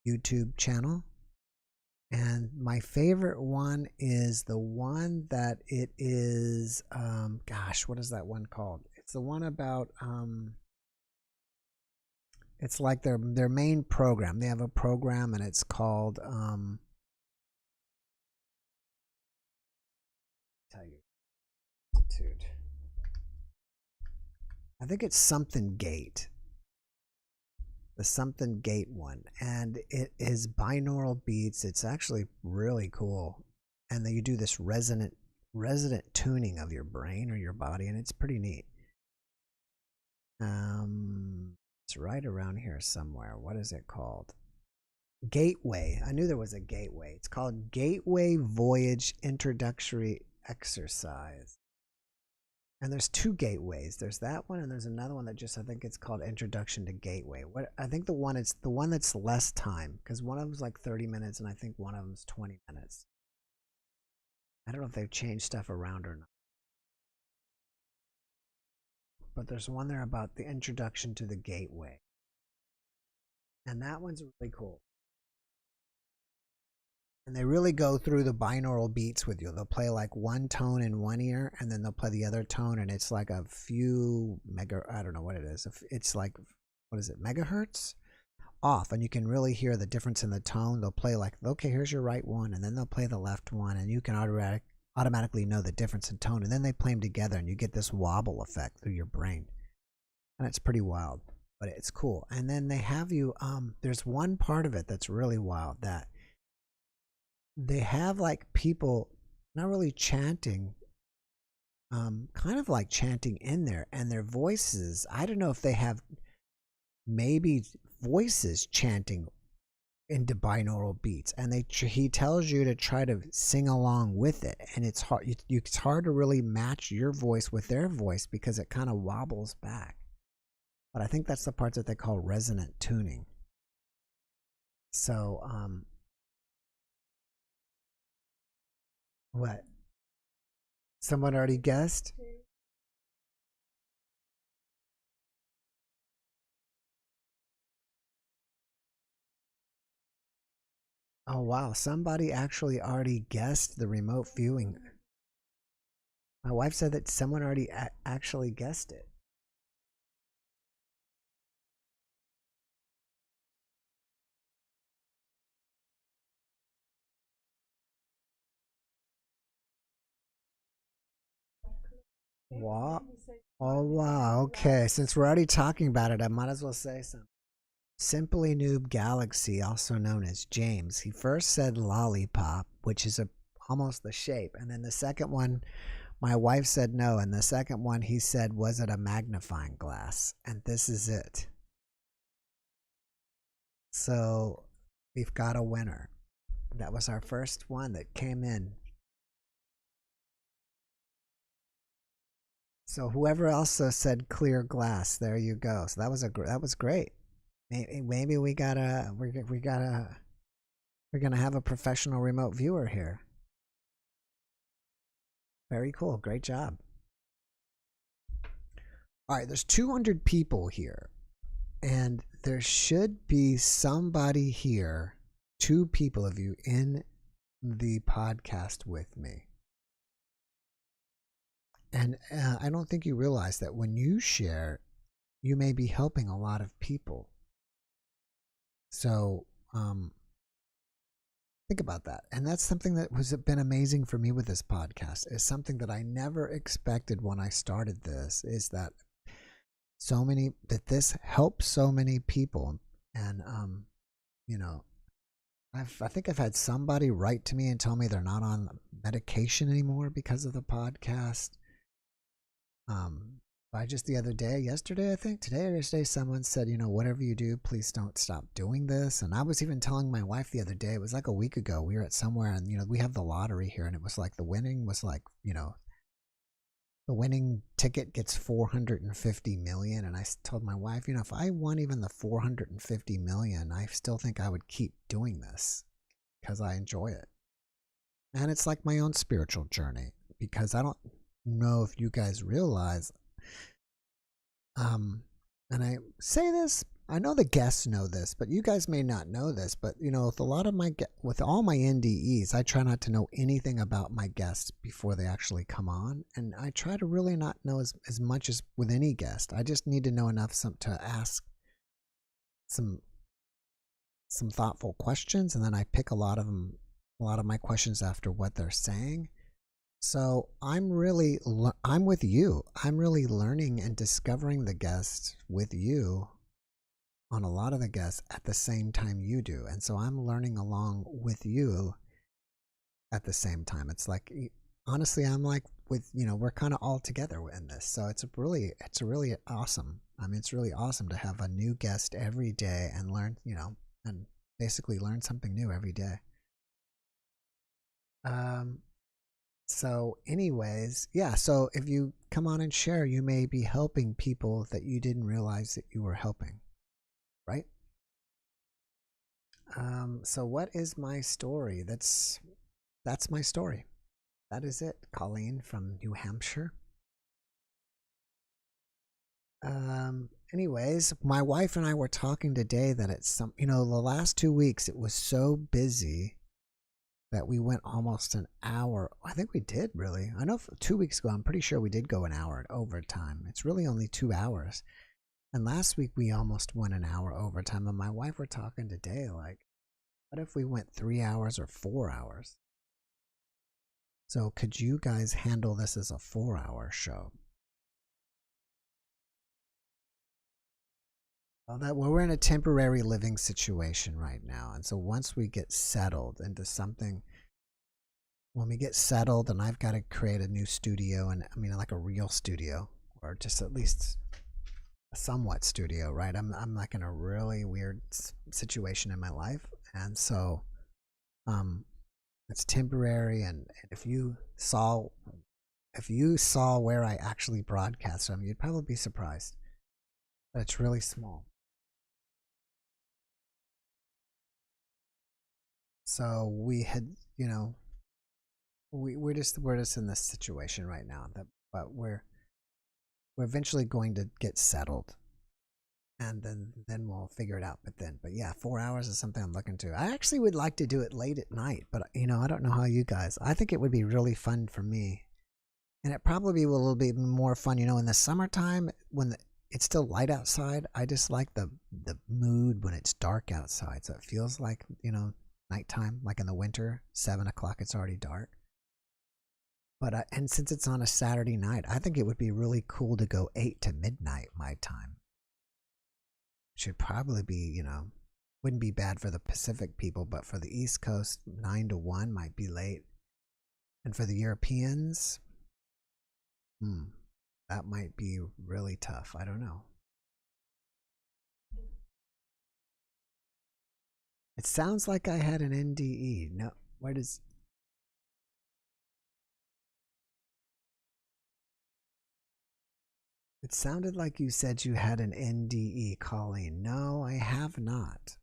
Speaker 1: YouTube channel. And my favorite one is the one that it is, gosh, what is that one called? It's the one about, it's like their main program. They have a program and it's called, tell you, Institute. I think it's Something Gate. The Something Gate one, and it is binaural beats. It's actually really cool, and then you do this resonant tuning of your brain or your body, and it's pretty neat. It's right around here somewhere. What is it called? Gateway. I knew there was a gateway. It's called Gateway Voyage Introductory Exercise. And there's 2 gateways. There's that one, and there's another one that just, I think it's called Introduction to Gateway. What I think it's the one that's less time, because one of them's like 30 minutes, and I think one of them's 20 minutes. I don't know if they've changed stuff around or not. But there's one there about the introduction to the gateway. And that one's really cool. And they really go through the binaural beats with you. They'll play like one tone in one ear, and then they'll play the other tone, and it's like a few I don't know what it is. It's like, what is it, megahertz off, and you can really hear the difference in the tone. They'll play like, okay, here's your right one, and then they'll play the left one, and you can automatically know the difference in tone. And then they play them together, and you get this wobble effect through your brain. And it's pretty wild, but it's cool. And then they have you, there's one part of it that's really wild, that they have like people not really chanting, kind of like chanting in there, and their voices, I don't know if they have maybe voices chanting into binaural beats, and he tells you to try to sing along with it, and it's hard. It's hard to really match your voice with their voice because it kind of wobbles back. But I think that's the part that they call resonant tuning. So, what? Someone already guessed? Oh, wow. Somebody actually already guessed the remote viewing. My wife said that someone already actually guessed it. Wow. Oh, wow. Okay. Since we're already talking about it, I might as well say something. Simply Noob Galaxy, also known as James, he first said lollipop, which is almost the shape. And then the second one, my wife said no. And the second one, he said, was it a magnifying glass? And this is it. So we've got a winner. That was our first one that came in. So whoever else said clear glass, there you go. So that was great. Maybe we're gonna have a professional remote viewer here. Very cool. Great job. All right, there's 200 people here, and there should be somebody here, 2 people of you in the podcast with me. And I don't think you realize that when you share, you may be helping a lot of people. So think about that. And that's something that has been amazing for me with this podcast, is something that I never expected when I started this, is that this helps so many people. And you know, I think I've had somebody write to me and tell me they're not on medication anymore because of the podcast. Just the other day, yesterday, I think, today or yesterday, someone said, whatever you do, please don't stop doing this. And I was even telling my wife the other day, it was like a week ago, we were at somewhere, and, we have the lottery here, and it was like the winning was like, the winning ticket gets 450 million. And I told my wife, if I won even the 450 million, I still think I would keep doing this because I enjoy it. And it's like my own spiritual journey, because I don't know if you guys realize, and I say this, I know the guests know this, but you guys may not know this, but with all my NDEs, I try not to know anything about my guests before they actually come on, and I try to really not know as much as with any guest. I just need to know enough to ask some thoughtful questions, and then I pick a lot of my questions after what they're saying. So I'm with you. I'm really learning and discovering the guests with you on a lot of the guests at the same time you do. And so I'm learning along with you at the same time. It's like, honestly, I'm like we're kind of all together in this. So it's really awesome. I mean, it's really awesome to have a new guest every day and learn, and basically learn something new every day. So anyways, yeah, so if you come on and share, you may be helping people that you didn't realize that you were helping, right? So what is my story? That's my story. That is it. Colleen from New Hampshire. Anyways, my wife and I were talking today that it's the last 2 weeks it was so busy that we went almost an hour. I think we did, really. I know 2 weeks ago, I'm pretty sure we did go an hour at overtime. It's really only 2 hours. And last week we almost went an hour overtime. And my wife were talking today, like, what if we went 3 hours or 4 hours? So could you guys handle this as a 4-hour show? Well, we're in a temporary living situation right now. And so once we get settled into something, when we get settled and I've got to create a new studio, and I mean like a real studio, or just at least a somewhat studio, right? I'm like in a really weird situation in my life. And so it's temporary. And if you saw where I actually broadcast from, you'd probably be surprised. But it's really small. So we had, we're just in this situation right now, but we're eventually going to get settled, and then we'll figure it out. But yeah, 4 hours is something I'm looking to. I actually would like to do it late at night, but I don't know how you guys. I think it would be really fun for me, and it probably will be more fun, in the summertime when it's still light outside. I just like the mood when it's dark outside, so it feels like nighttime, like in the winter, 7 o'clock, it's already dark. But and since it's on a Saturday night, I think it would be really cool to go 8 to midnight my time. Should probably be, wouldn't be bad for the Pacific people, but for the East Coast, 9 to 1 might be late. And for the Europeans, that might be really tough. I don't know. It sounds like I had an NDE. No, where does... It sounded like you said you had an NDE, Colleen. No, I have not.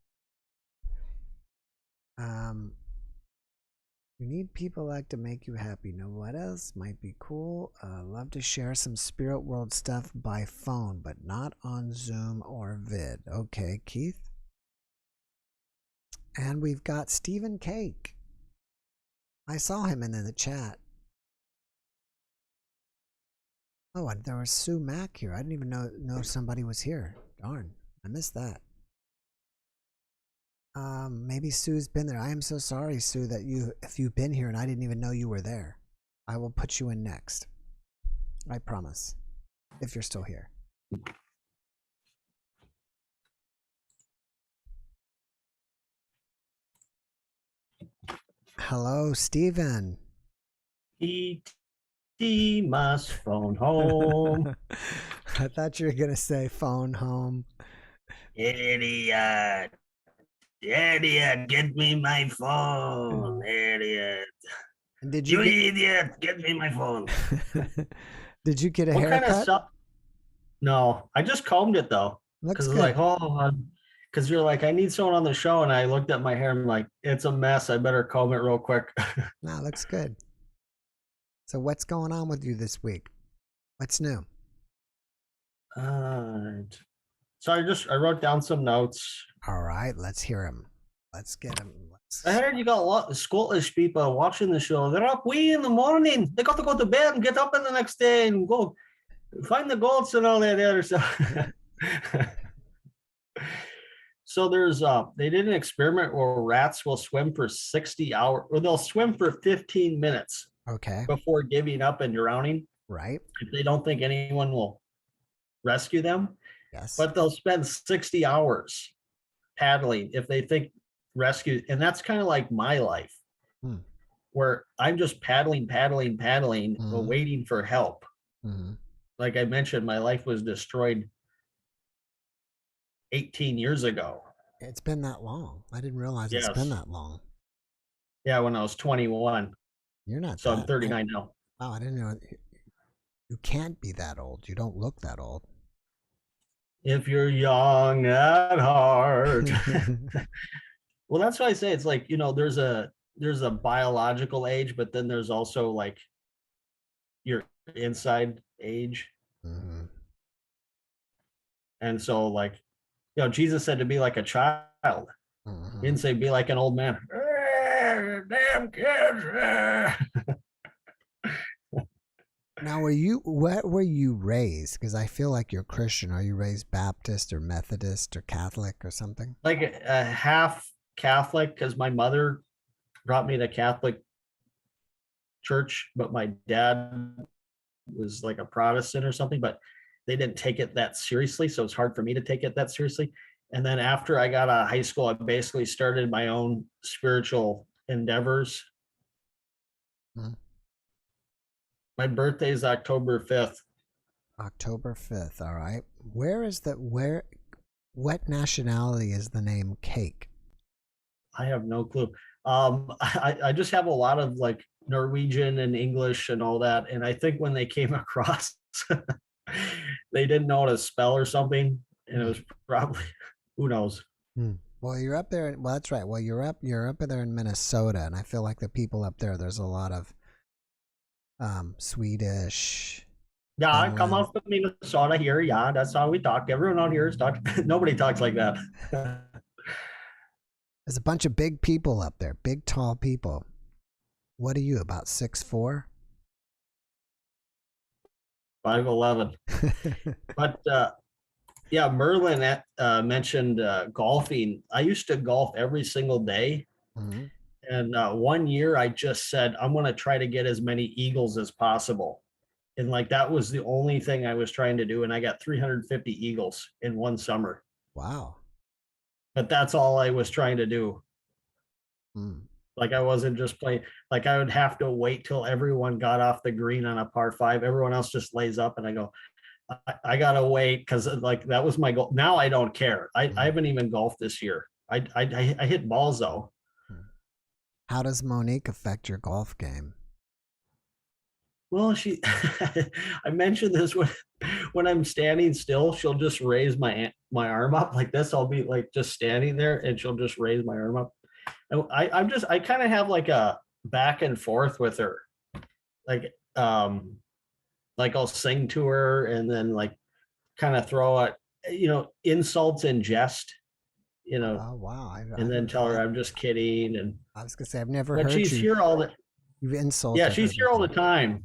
Speaker 1: You need people like to make you happy. Know what else might be cool? Love to share some spirit world stuff by phone, but not on Zoom or vid. Okay, Keith. And we've got Stephen Cake. I saw him in the chat. Oh, and there was Sue Mack here. I didn't even know somebody was here. Darn, I missed that. Maybe Sue's been there. I am so sorry, Sue, that if you've been here and I didn't even know you were there. I will put you in next. I promise. If you're still here. Hello, Stephen.
Speaker 4: He must phone home.
Speaker 1: I thought you were going to say phone home.
Speaker 4: Idiot. Idiot, get me my phone. Idiot.
Speaker 1: Did
Speaker 4: you idiot, get me my phone.
Speaker 1: Did you get a haircut? Kind of stuff?
Speaker 4: No, I just combed it though.
Speaker 1: Looks good.
Speaker 4: Like, because you're like, I need someone on the show, and I looked at my hair and I'm like, it's a mess. I better comb it real quick.
Speaker 1: No, looks good. So what's going on with you this week? What's new?
Speaker 4: So I wrote down some notes.
Speaker 1: All right, let's hear them. Let's get them.
Speaker 4: I heard you got a lot of Scottish people watching the show. They're up way in the morning. They got to go to bed and get up in the next day and go find the goats and all that other stuff. So they did an experiment where rats will swim for 60 hours, or they'll swim for 15 minutes.
Speaker 1: Okay.
Speaker 4: Before giving up and drowning.
Speaker 1: Right.
Speaker 4: If they don't think anyone will rescue them.
Speaker 1: Yes.
Speaker 4: But they'll spend 60 hours paddling if they think rescue. And that's kind of like my life, where I'm just paddling, waiting for help. Like I mentioned, my life was destroyed 18 years ago.
Speaker 1: It's been that long. I didn't realize it's
Speaker 4: Yes.
Speaker 1: been that long.
Speaker 4: Yeah, when I was 21.
Speaker 1: You're not
Speaker 4: So
Speaker 1: that.
Speaker 4: I'm 39 now.
Speaker 1: Wow, I didn't know. You can't be that old. You don't look that old.
Speaker 4: If you're young at heart. Well, that's why I say it's like, you know, there's a biological age, but then there's also like your inside age.
Speaker 1: Mm-hmm.
Speaker 4: And so like, you know, Jesus said to be like a child.
Speaker 1: Mm-hmm.
Speaker 4: He didn't say be like an old man. Damn kids.
Speaker 1: Now, what were you raised? Because I feel like you're Christian. Are you raised Baptist or Methodist or Catholic or something?
Speaker 4: Like a half Catholic, because my mother brought me to Catholic church, but my dad was like a Protestant or something, but they didn't take it that seriously. So it's hard for me to take it that seriously. And then after I got out of high school, I basically started my own spiritual endeavors.
Speaker 1: Hmm.
Speaker 4: My birthday is October 5th.
Speaker 1: October 5th. All right. What nationality is the name Cake?
Speaker 4: I have no clue. I just have a lot of like Norwegian and English and all that. And I think when they came across, they didn't know how to spell or something. And it was probably, who knows?
Speaker 1: Well, you're up there. Well, that's right. Well, you're up there in Minnesota, and I feel like the people up there, there's a lot of Swedish.
Speaker 4: Yeah, I come
Speaker 1: Finland.
Speaker 4: out from Minnesota here. Yeah, that's how we talk. Everyone out here is talking. Nobody talks like that.
Speaker 1: There's a bunch of big people up there, big, tall people. What are you, about 6'4"?
Speaker 4: 5'11". But yeah, Merlin mentioned golfing. I used to golf every single day.
Speaker 1: Mm-hmm.
Speaker 4: And one year I just said, I'm going to try to get as many eagles as possible. And like, that was the only thing I was trying to do. And I got 350 eagles in one summer.
Speaker 1: Wow.
Speaker 4: But that's all I was trying to do. Like, I wasn't just playing, like I would have to wait till everyone got off the green on a par 5. Everyone else just lays up and I go, I gotta wait, because like that was my goal. Now I don't care. I haven't even golfed this year. I hit balls though.
Speaker 1: How does Monique affect your golf game?
Speaker 4: Well, I mentioned this when I'm standing still, she'll just raise my arm up like this. I'll be like just standing there and she'll just raise my arm up. And I kind of have like a back and forth with her. Like I'll sing to her and then like kind of throw out, insults in jest,
Speaker 1: Oh, wow.
Speaker 4: and then tell her I'm just kidding. And
Speaker 1: I was gonna say, I've never
Speaker 4: but
Speaker 1: heard
Speaker 4: she's
Speaker 1: you.
Speaker 4: here all the
Speaker 1: You've insulted.
Speaker 4: Yeah, she's here all the time.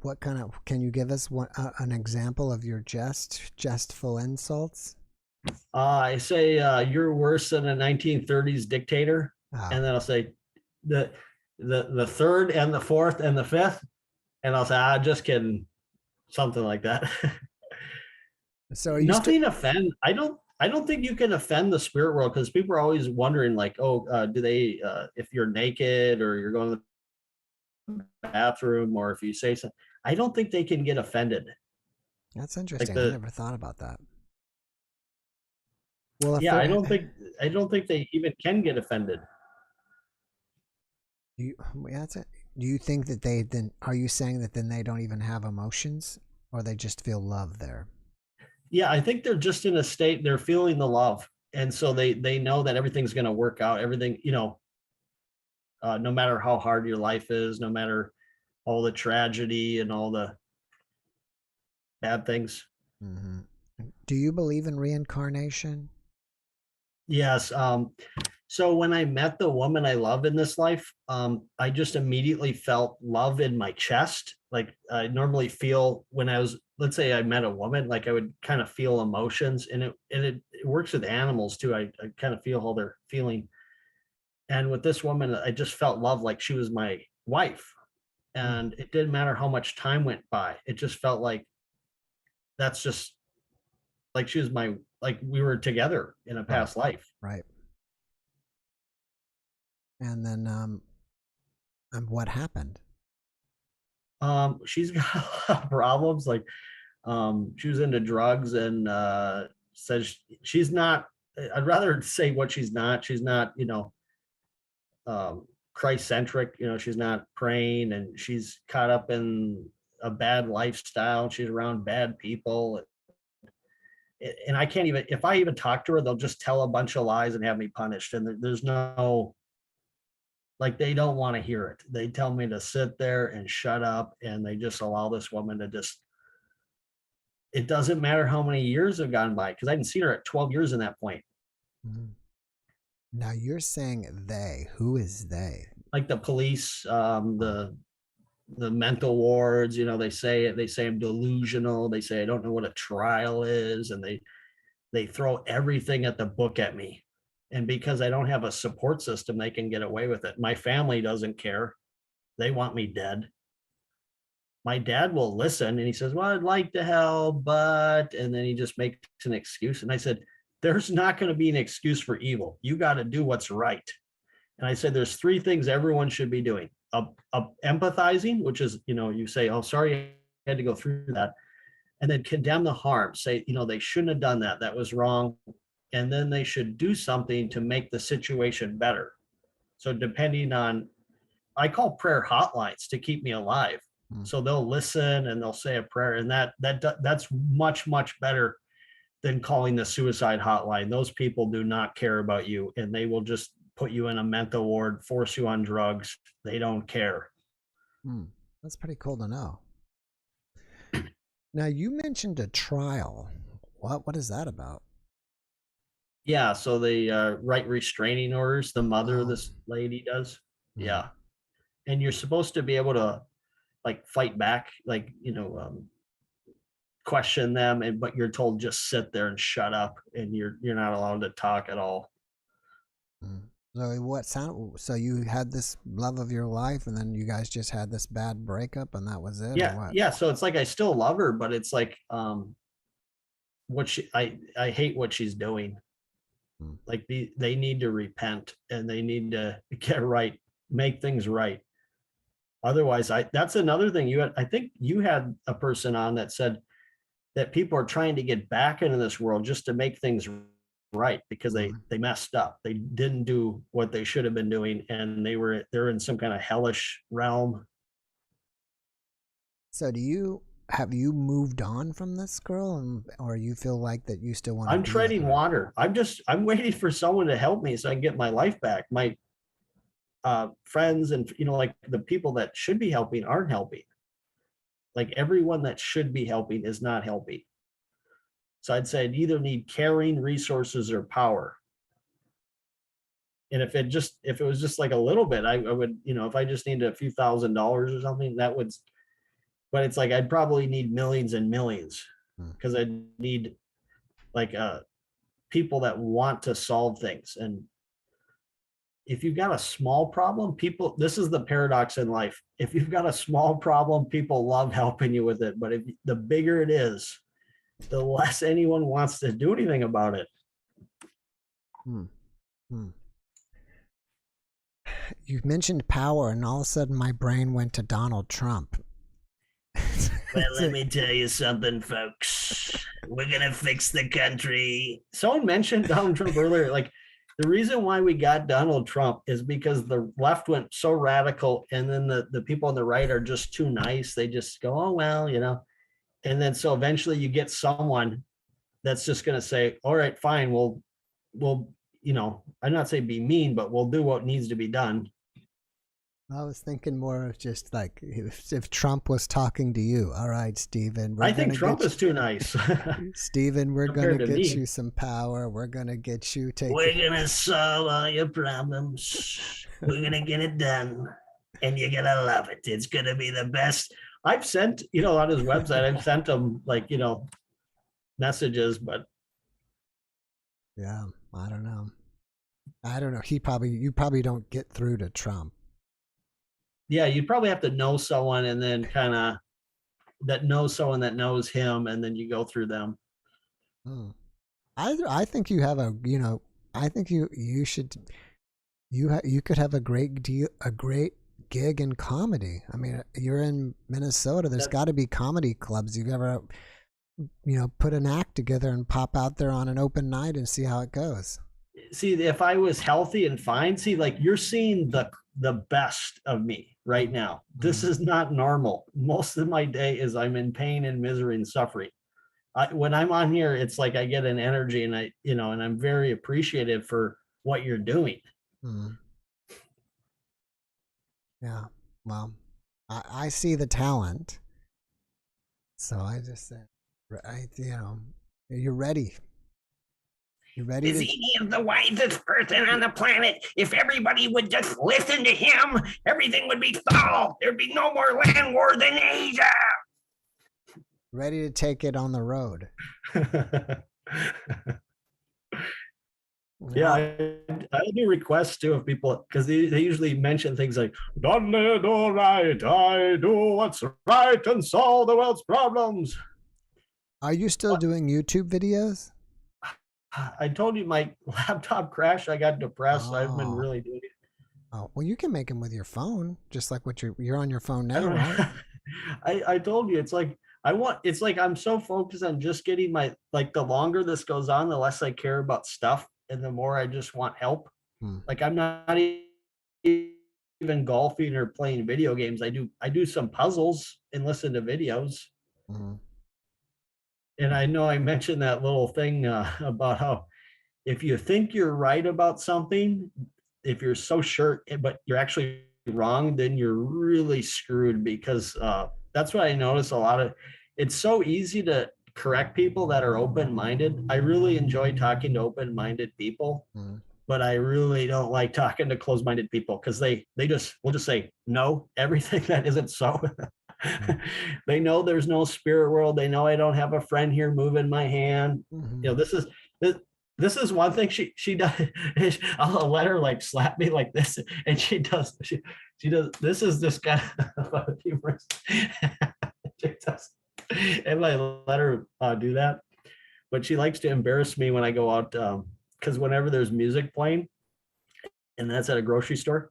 Speaker 1: What kind of? Can you give us an example of your jestful insults?
Speaker 4: I say you're worse than a 1930s dictator, and then I'll say the third and the fourth and the fifth, and I'll say just kidding, something like that.
Speaker 1: So are you
Speaker 4: nothing offend. I don't think you can offend the spirit world, because people are always wondering like, do they if you're naked or you're going to the bathroom or if you say something, I don't think they can get offended.
Speaker 1: That's interesting. I never thought about that. Well,
Speaker 4: yeah, I don't think they even can get offended.
Speaker 1: That's it. Do you think that are you saying that then they don't even have emotions, or they just feel love there?
Speaker 4: Yeah, I think they're just in a state, they're feeling the love. And so they know that everything's going to work out. Everything, no matter how hard your life is, no matter all the tragedy and all the bad things.
Speaker 1: Mm-hmm. Do you believe in reincarnation?
Speaker 4: Yes. So when I met the woman I love in this life, I just immediately felt love in my chest. Like I normally feel when let's say I met a woman, like I would kind of feel emotions, and it works with animals too. I kind of feel how they're feeling. And with this woman, I just felt love, like she was my wife. And it didn't matter how much time went by. It just felt like that's just like she was like we were together in a past life.
Speaker 1: Right. And then and what happened?
Speaker 4: She's got a lot of problems. Like She was into drugs and says she's not. I'd rather say what she's not. She's not, Christ-centric. She's not praying, and she's caught up in a bad lifestyle. She's around bad people. And I can't even, if I even talk to her, they'll just tell a bunch of lies and have me punished. And there's no, like, they don't want to hear it. They tell me to sit there and shut up, and they just allow this woman to just, it doesn't matter how many years have gone by, because I hadn't seen her at 12 years in that point.
Speaker 1: Mhm. Now you're saying they. Who is they?
Speaker 4: Like the police, the mental wards, they say I'm delusional. They say I don't know what a trial is, and they throw everything at the book at me. And because I don't have a support system, they can get away with it. My family doesn't care. They want me dead. My dad will listen, and he says, well, I'd like to help, but, and then he just makes an excuse. And I said, there's not going to be an excuse for evil. You got to do what's right. And I said, there's three things everyone should be doing. Empathizing, which is, you say, oh, sorry, I had to go through that. And then condemn the harm. Say, they shouldn't have done that. That was wrong. And then they should do something to make the situation better. So depending on, I call prayer hotlines to keep me alive. So they'll listen and they'll say a prayer, and that's much, much better than calling the suicide hotline. Those people do not care about you, and they will just put you in a mental ward, force you on drugs. They don't care.
Speaker 1: That's pretty cool to know. Now, you mentioned a trial. What is that about?
Speaker 4: Yeah, so they write restraining orders. The mother of this lady does. Yeah. And you're supposed to be able to fight back, question them, but you're told just sit there and shut up, and you're not allowed to talk at all.
Speaker 1: So you had this love of your life, and then you guys just had this bad breakup, and that was it?
Speaker 4: Yeah,
Speaker 1: or what?
Speaker 4: yeah. So it's like I still love her, but it's like I hate what she's doing. Like they need to repent, and they need to get right, make things right. Otherwise, that's another thing I think you had a person on that said that people are trying to get back into this world just to make things right, because they messed up. They didn't do what they should have been doing, and they're in some kind of hellish realm.
Speaker 1: So have you moved on from this girl, or you feel like that you still want to?
Speaker 4: I'm treading water. I'm waiting for someone to help me so I can get my life back. My friends and like the people that should be helping aren't helping. Like everyone that should be helping is not helping. So I'd say I'd either need caring, resources, or power. And if it was just like a little bit, I would, if I just needed a few $1,000 or something, that would, but it's like I'd probably need millions and millions, because I need people that want to solve things. And if you've got a small problem, this is the paradox in life. If you've got a small problem, people love helping you with it. But if the bigger it is, the less anyone wants to do anything about it.
Speaker 1: You mentioned power, and all of a sudden my brain went to Donald Trump.
Speaker 4: Well, let me tell you something, folks. We're going to fix the country. Someone mentioned Donald Trump earlier. The reason why we got Donald Trump is because the left went so radical, and then the people on the right are just too nice. They just go, oh, well, and then so eventually you get someone that's just going to say, all right, fine. We'll, I'm not saying be mean, but we'll do what needs to be done.
Speaker 1: I was thinking more of just like if Trump was talking to you. All right, Stephen.
Speaker 4: I think Trump is too nice.
Speaker 1: Stephen, we're going to get you some power. We're going to get you taken.
Speaker 4: We're going to solve all your problems. We're going to get it done. And you're going to love it. It's going to be the best. I've sent, on his website, I've sent him messages, but.
Speaker 1: Yeah, I don't know. You probably don't get through to Trump.
Speaker 4: Yeah, you'd probably have to know someone, and then kind of that knows someone that knows him, and then you go through them.
Speaker 1: I think you have I think you should you could have a great gig in comedy. I mean, you're in Minnesota. There's got to be comedy clubs. put an act together and pop out there on an open night and see how it goes.
Speaker 4: See, if I was healthy and fine, see, like you're seeing the best of me right now. This is not normal. Most of my day is I'm in pain and misery and suffering. When I'm on here, it's like I get an energy, and and I'm very appreciative for what you're doing.
Speaker 1: Yeah. Well, I see the talent. So I just said, you're ready. You ready?
Speaker 5: Is he the wisest person on the planet? If everybody would just listen to him, everything would be solved. There'd be no more land wars in Asia.
Speaker 1: Ready to take it on the road.
Speaker 4: Yeah, I do requests too of people, because they usually mention things like, "Done it all right, I do what's right and solve the world's problems."
Speaker 1: Are you still doing YouTube videos?
Speaker 4: I told you my laptop crashed. I got depressed. I've been really doing it.
Speaker 1: Oh, well, you can make them with your phone, just like what you're on your phone now, right?
Speaker 4: I told you, it's like I'm so focused on just getting the longer this goes on, the less I care about stuff, and the more I just want help. Like I'm not even golfing or playing video games. I do some puzzles and listen to videos. And I know I mentioned that little thing about how if you think you're right about something, if you're so sure, but you're actually wrong, then you're really screwed, because that's what I notice a lot of. It's so easy to correct people that are open-minded. I really enjoy talking to open-minded people, but I really don't like talking to closed-minded people, because they will just say no, everything that isn't so. They know there's no spirit world. They know I don't have a friend here moving my hand. This is one thing she does. I'll let her like slap me like this, and she does. This is just kind of humorous. She does, and I let her do that. But she likes to embarrass me when I go out, because whenever there's music playing, and that's at a grocery store,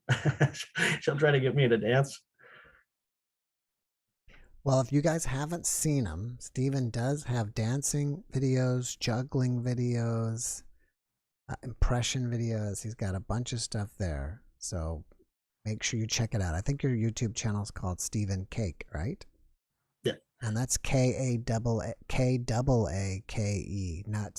Speaker 4: she'll try to get me to dance.
Speaker 1: Well, if you guys haven't seen him, Steven does have dancing videos, juggling videos, impression videos. He's got a bunch of stuff there. So make sure you check it out. I think your YouTube channel is called Steven Cake, right?
Speaker 4: Yeah.
Speaker 1: And that's Kaake, not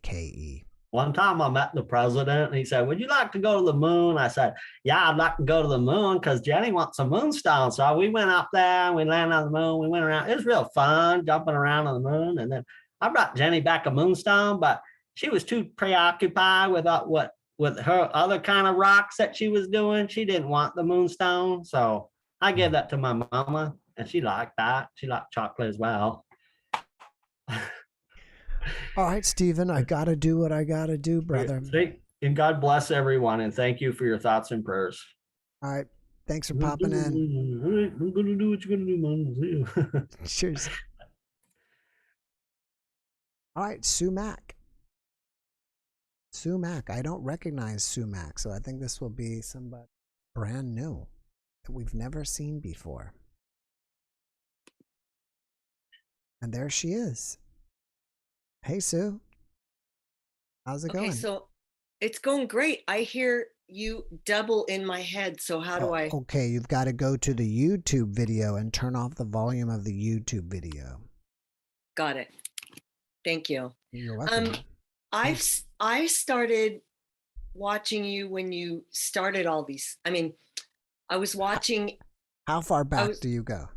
Speaker 1: Cake.
Speaker 4: One time I met the president, and he said, "Would you like to go to the moon?" I said, "Yeah, I'd like to go to the moon because Jenny wants a moonstone." So we went up there and we landed on the moon. We went around. It was real fun jumping around on the moon. And then I brought Jenny back a moonstone, but she was too preoccupied with her other kind of rocks that she was doing. She didn't want the moonstone. So I gave that to my mama, and she liked that. She liked chocolate as well.
Speaker 1: All right, Steven, I got to do what I got to do, brother.
Speaker 4: And God bless everyone, and thank you for your thoughts and prayers.
Speaker 1: All right. Thanks for popping in.
Speaker 4: All right, I'm going to do what you're going to do, man.
Speaker 1: Cheers. All right, Sumac. Sumac. I don't recognize Sumac, so I think this will be somebody brand new that we've never seen before. And there she is. Hey, Sue. How's it going?
Speaker 6: Okay, so it's going great. I hear you double in my head. So how do I?
Speaker 1: Okay, you've got to go to the YouTube video and turn off the volume of the YouTube video.
Speaker 6: Got it. Thank you.
Speaker 1: You're welcome.
Speaker 6: I started watching you when you started all these. I mean, I was watching.
Speaker 1: How far back do you go?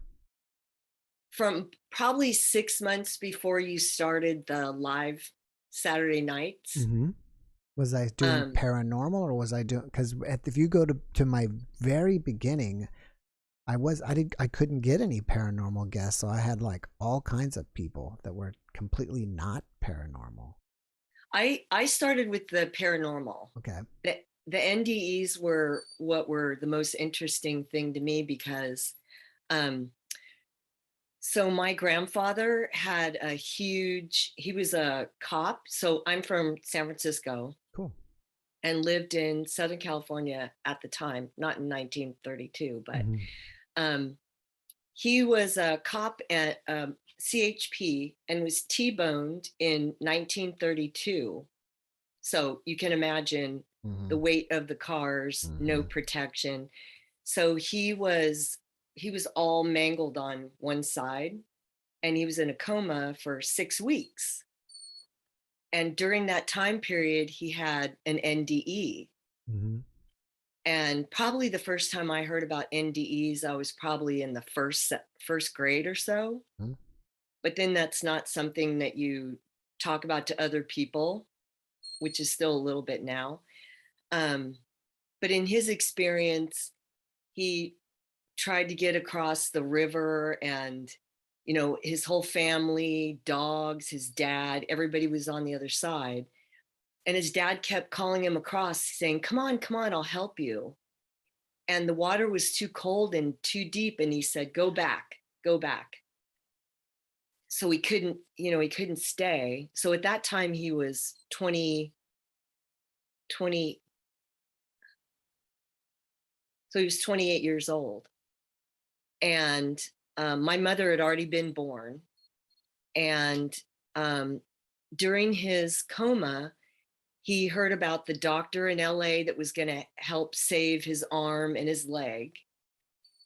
Speaker 6: From probably 6 months before you started the live Saturday nights.
Speaker 1: Mm-hmm. Was I doing paranormal, or was I doing, because if you go to my very beginning, I couldn't get any paranormal guests, so I had like all kinds of people that were completely not paranormal.
Speaker 6: I started with the paranormal.
Speaker 1: Okay.
Speaker 6: The NDEs were what were the most interesting thing to me, because so my grandfather had he was a cop. So I'm from San Francisco.
Speaker 1: Cool.
Speaker 6: And lived in Southern California at the time, not in 1932, but he was a cop at CHP and was T-boned in 1932. So you can imagine the weight of the cars, no protection. So he was all mangled on one side, and he was in a coma for 6 weeks. And during that time period, he had an NDE. And probably the first time I heard about NDEs, I was probably in the first grade or so. But then that's not something that you talk about to other people, which is still a little bit now. But in his experience, he tried to get across the river, and, you know, his whole family, dogs, his dad, everybody was on the other side. And his dad kept calling him across, saying, come on, I'll help you. And the water was too cold and too deep. And he said, go back. So he couldn't stay. So at that time he was 20. So he was 28 years old. And my mother had already been born. And during his coma, he heard about the doctor in LA that was going to help save his arm and his leg.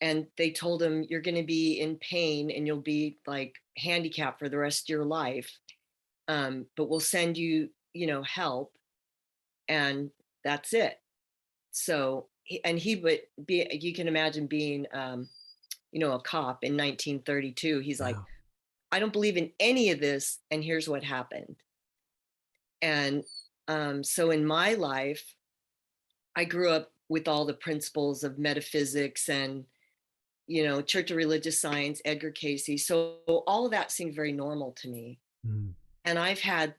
Speaker 6: And they told him, you're going to be in pain and you'll be like handicapped for the rest of your life. But we'll send you, help. And that's it. So, he would be, you can imagine being, a cop in 1932. He's like, I don't believe in any of this. And here's what happened. And so in my life, I grew up with all the principles of metaphysics and, Church of Religious Science, Edgar Cayce. So all of that seemed very normal to me. And I've had,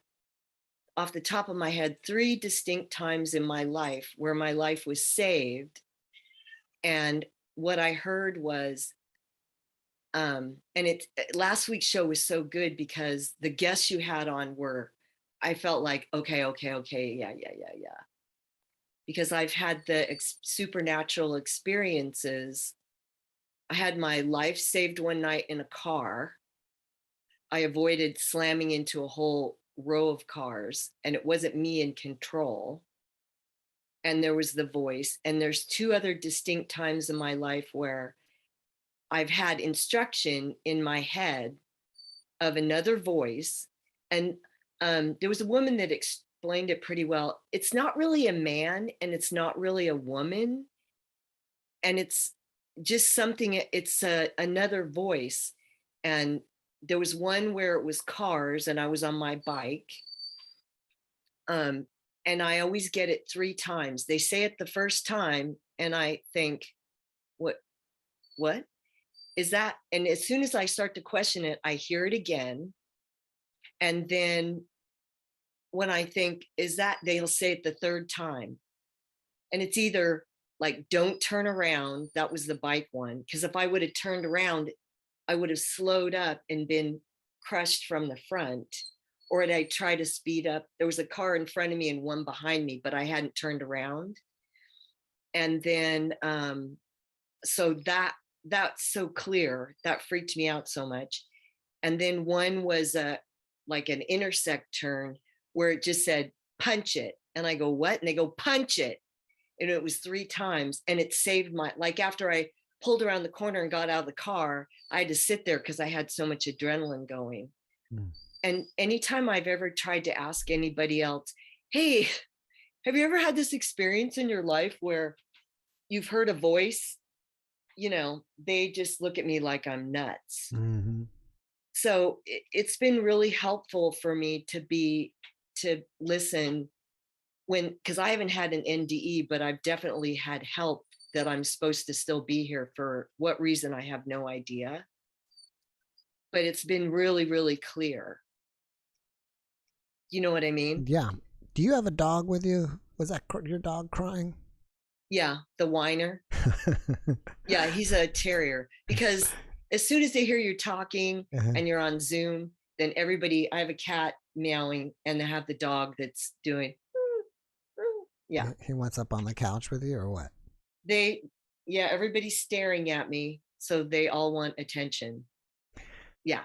Speaker 6: off the top of my head, 3 distinct times in my life where my life was saved. And what I heard was, last week's show was so good because the guests you had on were, I felt like, okay, yeah. Because I've had the supernatural experiences. I had my life saved one night in a car. I avoided slamming into a whole row of cars, and it wasn't me in control. And there was the voice. And there's 2 other distinct times in my life where I've had instruction in my head of another voice. And there was a woman that explained it pretty well. It's not really a man and it's not really a woman. And it's just something, it's another voice. And there was one where it was cars and I was on my bike. And I always get it 3 times. They say it the first time and I think, what is that? And as soon as I start to question it, I hear it again. And then when I think, is that, they'll say it the 3rd time. And it's either like, don't turn around. That was the bike one. Because if I would have turned around, I would have slowed up and been crushed from the front. Or I try to speed up. There was a car in front of me and one behind me, but I hadn't turned around. And then, so that's so clear. That freaked me out so much. And then one was like an intersect turn where it just said, punch it. And I go, what? And they go, punch it. And it was 3 times. And it saved my, like after I pulled around the corner and got out of the car, I had to sit there because I had so much adrenaline going. And anytime I've ever tried to ask anybody else, hey, have you ever had this experience in your life where you've heard a voice? They just look at me like I'm nuts. So it's been really helpful for me to listen because I haven't had an NDE, but I've definitely had help that I'm supposed to still be here. For what reason, I have no idea. But it's been really, really clear. You know what I mean?
Speaker 1: Yeah. Do you have a dog with you? Was that your dog crying?
Speaker 6: Yeah, the whiner. Yeah, he's a terrier. Because as soon as they hear you talking and you're on Zoom, then everybody, I have a cat meowing and they have the dog that's doing, yeah.
Speaker 1: He wants up on the couch with you or what?
Speaker 6: Everybody's staring at me. So they all want attention. Yeah.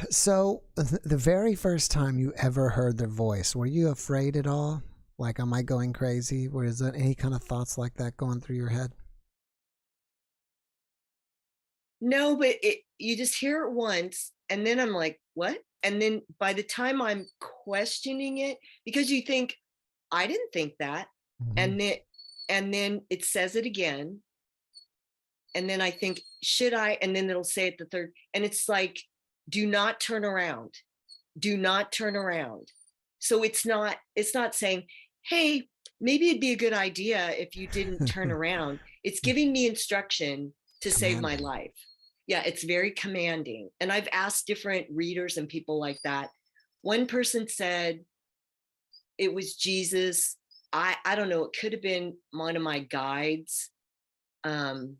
Speaker 1: So, the very first time you ever heard their voice, were you afraid at all? Like, am I going crazy? Was there any kind of thoughts like that going through your head?
Speaker 6: No, but you just hear it once, and then I'm like, what? And then by the time I'm questioning it, because you think, I didn't think that.
Speaker 1: Mhm.
Speaker 6: And then it says it again. And then I think, should I? And then it'll say it the third. And it's like, do not turn around. Do not turn around. So it's not saying, hey, maybe it'd be a good idea if you didn't turn around. It's giving me instruction to save my
Speaker 1: Commanding.
Speaker 6: life. Yeah, it's very commanding. And I've asked different readers and people like that. One person said it was Jesus. I don't know, it could have been one of my guides. Um,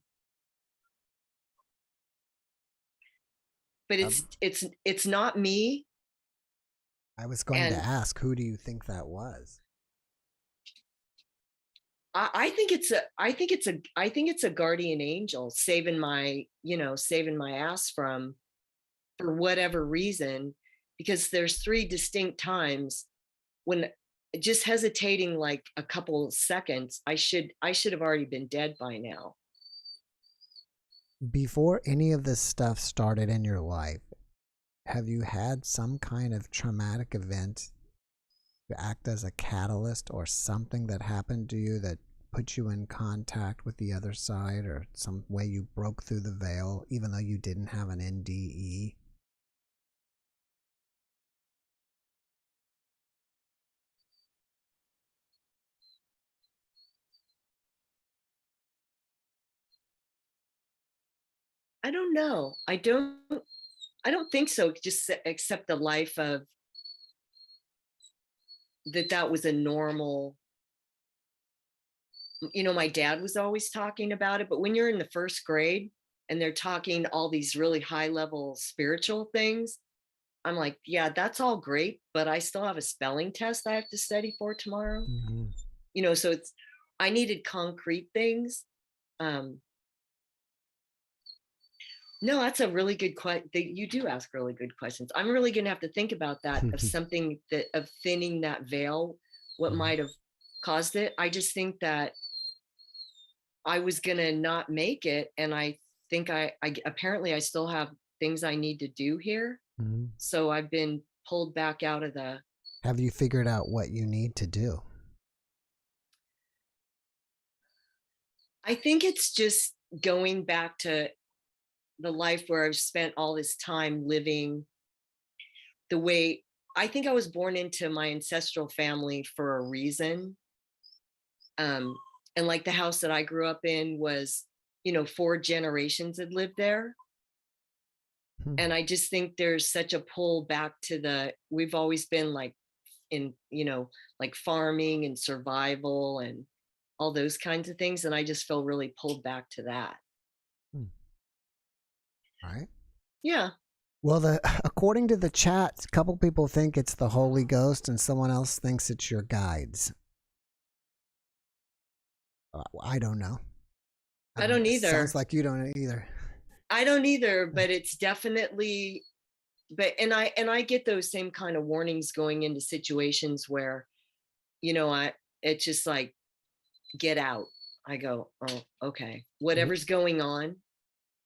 Speaker 6: but
Speaker 1: Um,
Speaker 6: it's not me.
Speaker 1: I was going to
Speaker 6: And
Speaker 1: ask, who do you think that was?
Speaker 6: I think it's a guardian angel saving my ass from, for whatever reason, because there's three distinct times when just hesitating like a couple seconds, I should have already been dead by now.
Speaker 1: Before any of this stuff started in your life, have you had some kind of traumatic event to act as a catalyst or something that happened to you that put you in contact with the other side, or some way you broke through the veil even though you didn't have an NDE?
Speaker 6: I don't know. I don't think so. Just accept the life of that was a normal. My dad was always talking about it, but when you're in the first grade and they're talking all these really high level spiritual things, I'm like, yeah, that's all great, but I still have a spelling test I have to study for tomorrow.
Speaker 1: Mm-hmm.
Speaker 6: So I needed concrete things. Um, no, that's a really good question. You do ask really good questions. I'm really going to have to think about that, of something of thinning that veil, what might have caused it. I just think that I was going to not make it. And I think I apparently I still have things I need to do here.
Speaker 1: Mm-hmm.
Speaker 6: So I've been pulled back out of the.
Speaker 1: Have you figured out what you need to do?
Speaker 6: I think it's just going back to the life where I've spent all this time living the way. I think I was born into my ancestral family for a reason. Um, and like the house that I grew up in was, 4 generations had lived there.
Speaker 1: Hmm.
Speaker 6: And I just think there's such a pull back to we've always been like in, like farming and survival and all those kinds of things. And I just feel really pulled back to that.
Speaker 1: Right.
Speaker 6: Yeah.
Speaker 1: Well, according to the chat, a couple people think it's the Holy Ghost, and someone else thinks it's your guides. I don't know.
Speaker 6: I don't either.
Speaker 1: Sounds like you don't either.
Speaker 6: I don't either, but it's definitely. And I get those same kind of warnings going into situations where, it's just like, get out. I go, oh, okay, whatever's going on.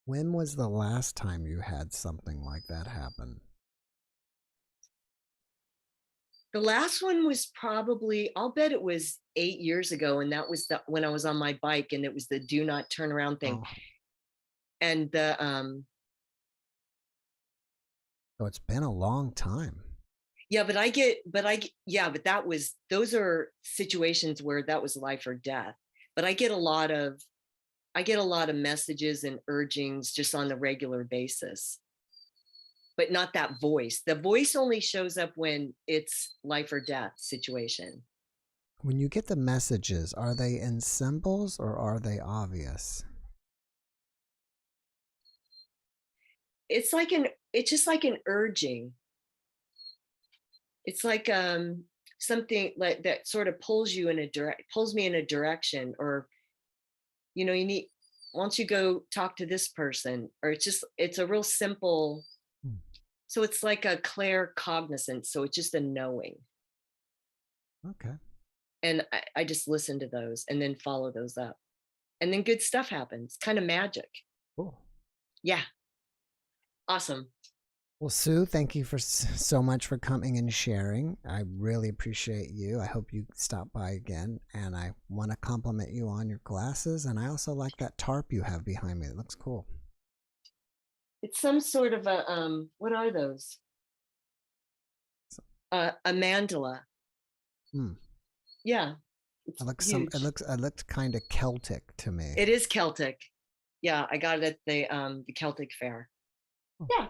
Speaker 1: When was the last time you had something like that happen?
Speaker 6: The last one was probably, I'll bet it was 8 years ago. And that was when I was on my bike, and it was the do not turn around thing.
Speaker 1: Oh.
Speaker 6: And
Speaker 1: So it's been a long time.
Speaker 6: yeah, but those are situations where that was life or death. But I get a lot of messages and urgings just on the regular basis, but not that voice. The voice only shows up when it's life or death situation.
Speaker 1: When you get the messages, are they in symbols or are they obvious?
Speaker 6: It's just like an urging. It's like something like that sort of pulls me in a direction, or you need, why don't you go talk to this person, or it's a real simple. So it's like a claircognizance. So it's just a knowing.
Speaker 1: Okay.
Speaker 6: And I just listen to those and then follow those up. And then good stuff happens. Kind of magic.
Speaker 1: Cool.
Speaker 6: Yeah. Awesome.
Speaker 1: Well, Sue, thank you for so much for coming and sharing. I really appreciate you. I hope you stop by again. And I want to compliment you on your glasses. And I also like that tarp you have behind me. It looks cool.
Speaker 6: It's some sort of a what are those? A mandala. Yeah.
Speaker 1: It looked kind of Celtic to me.
Speaker 6: It is Celtic. Yeah, I got it at the Celtic Fair. Oh. Yeah.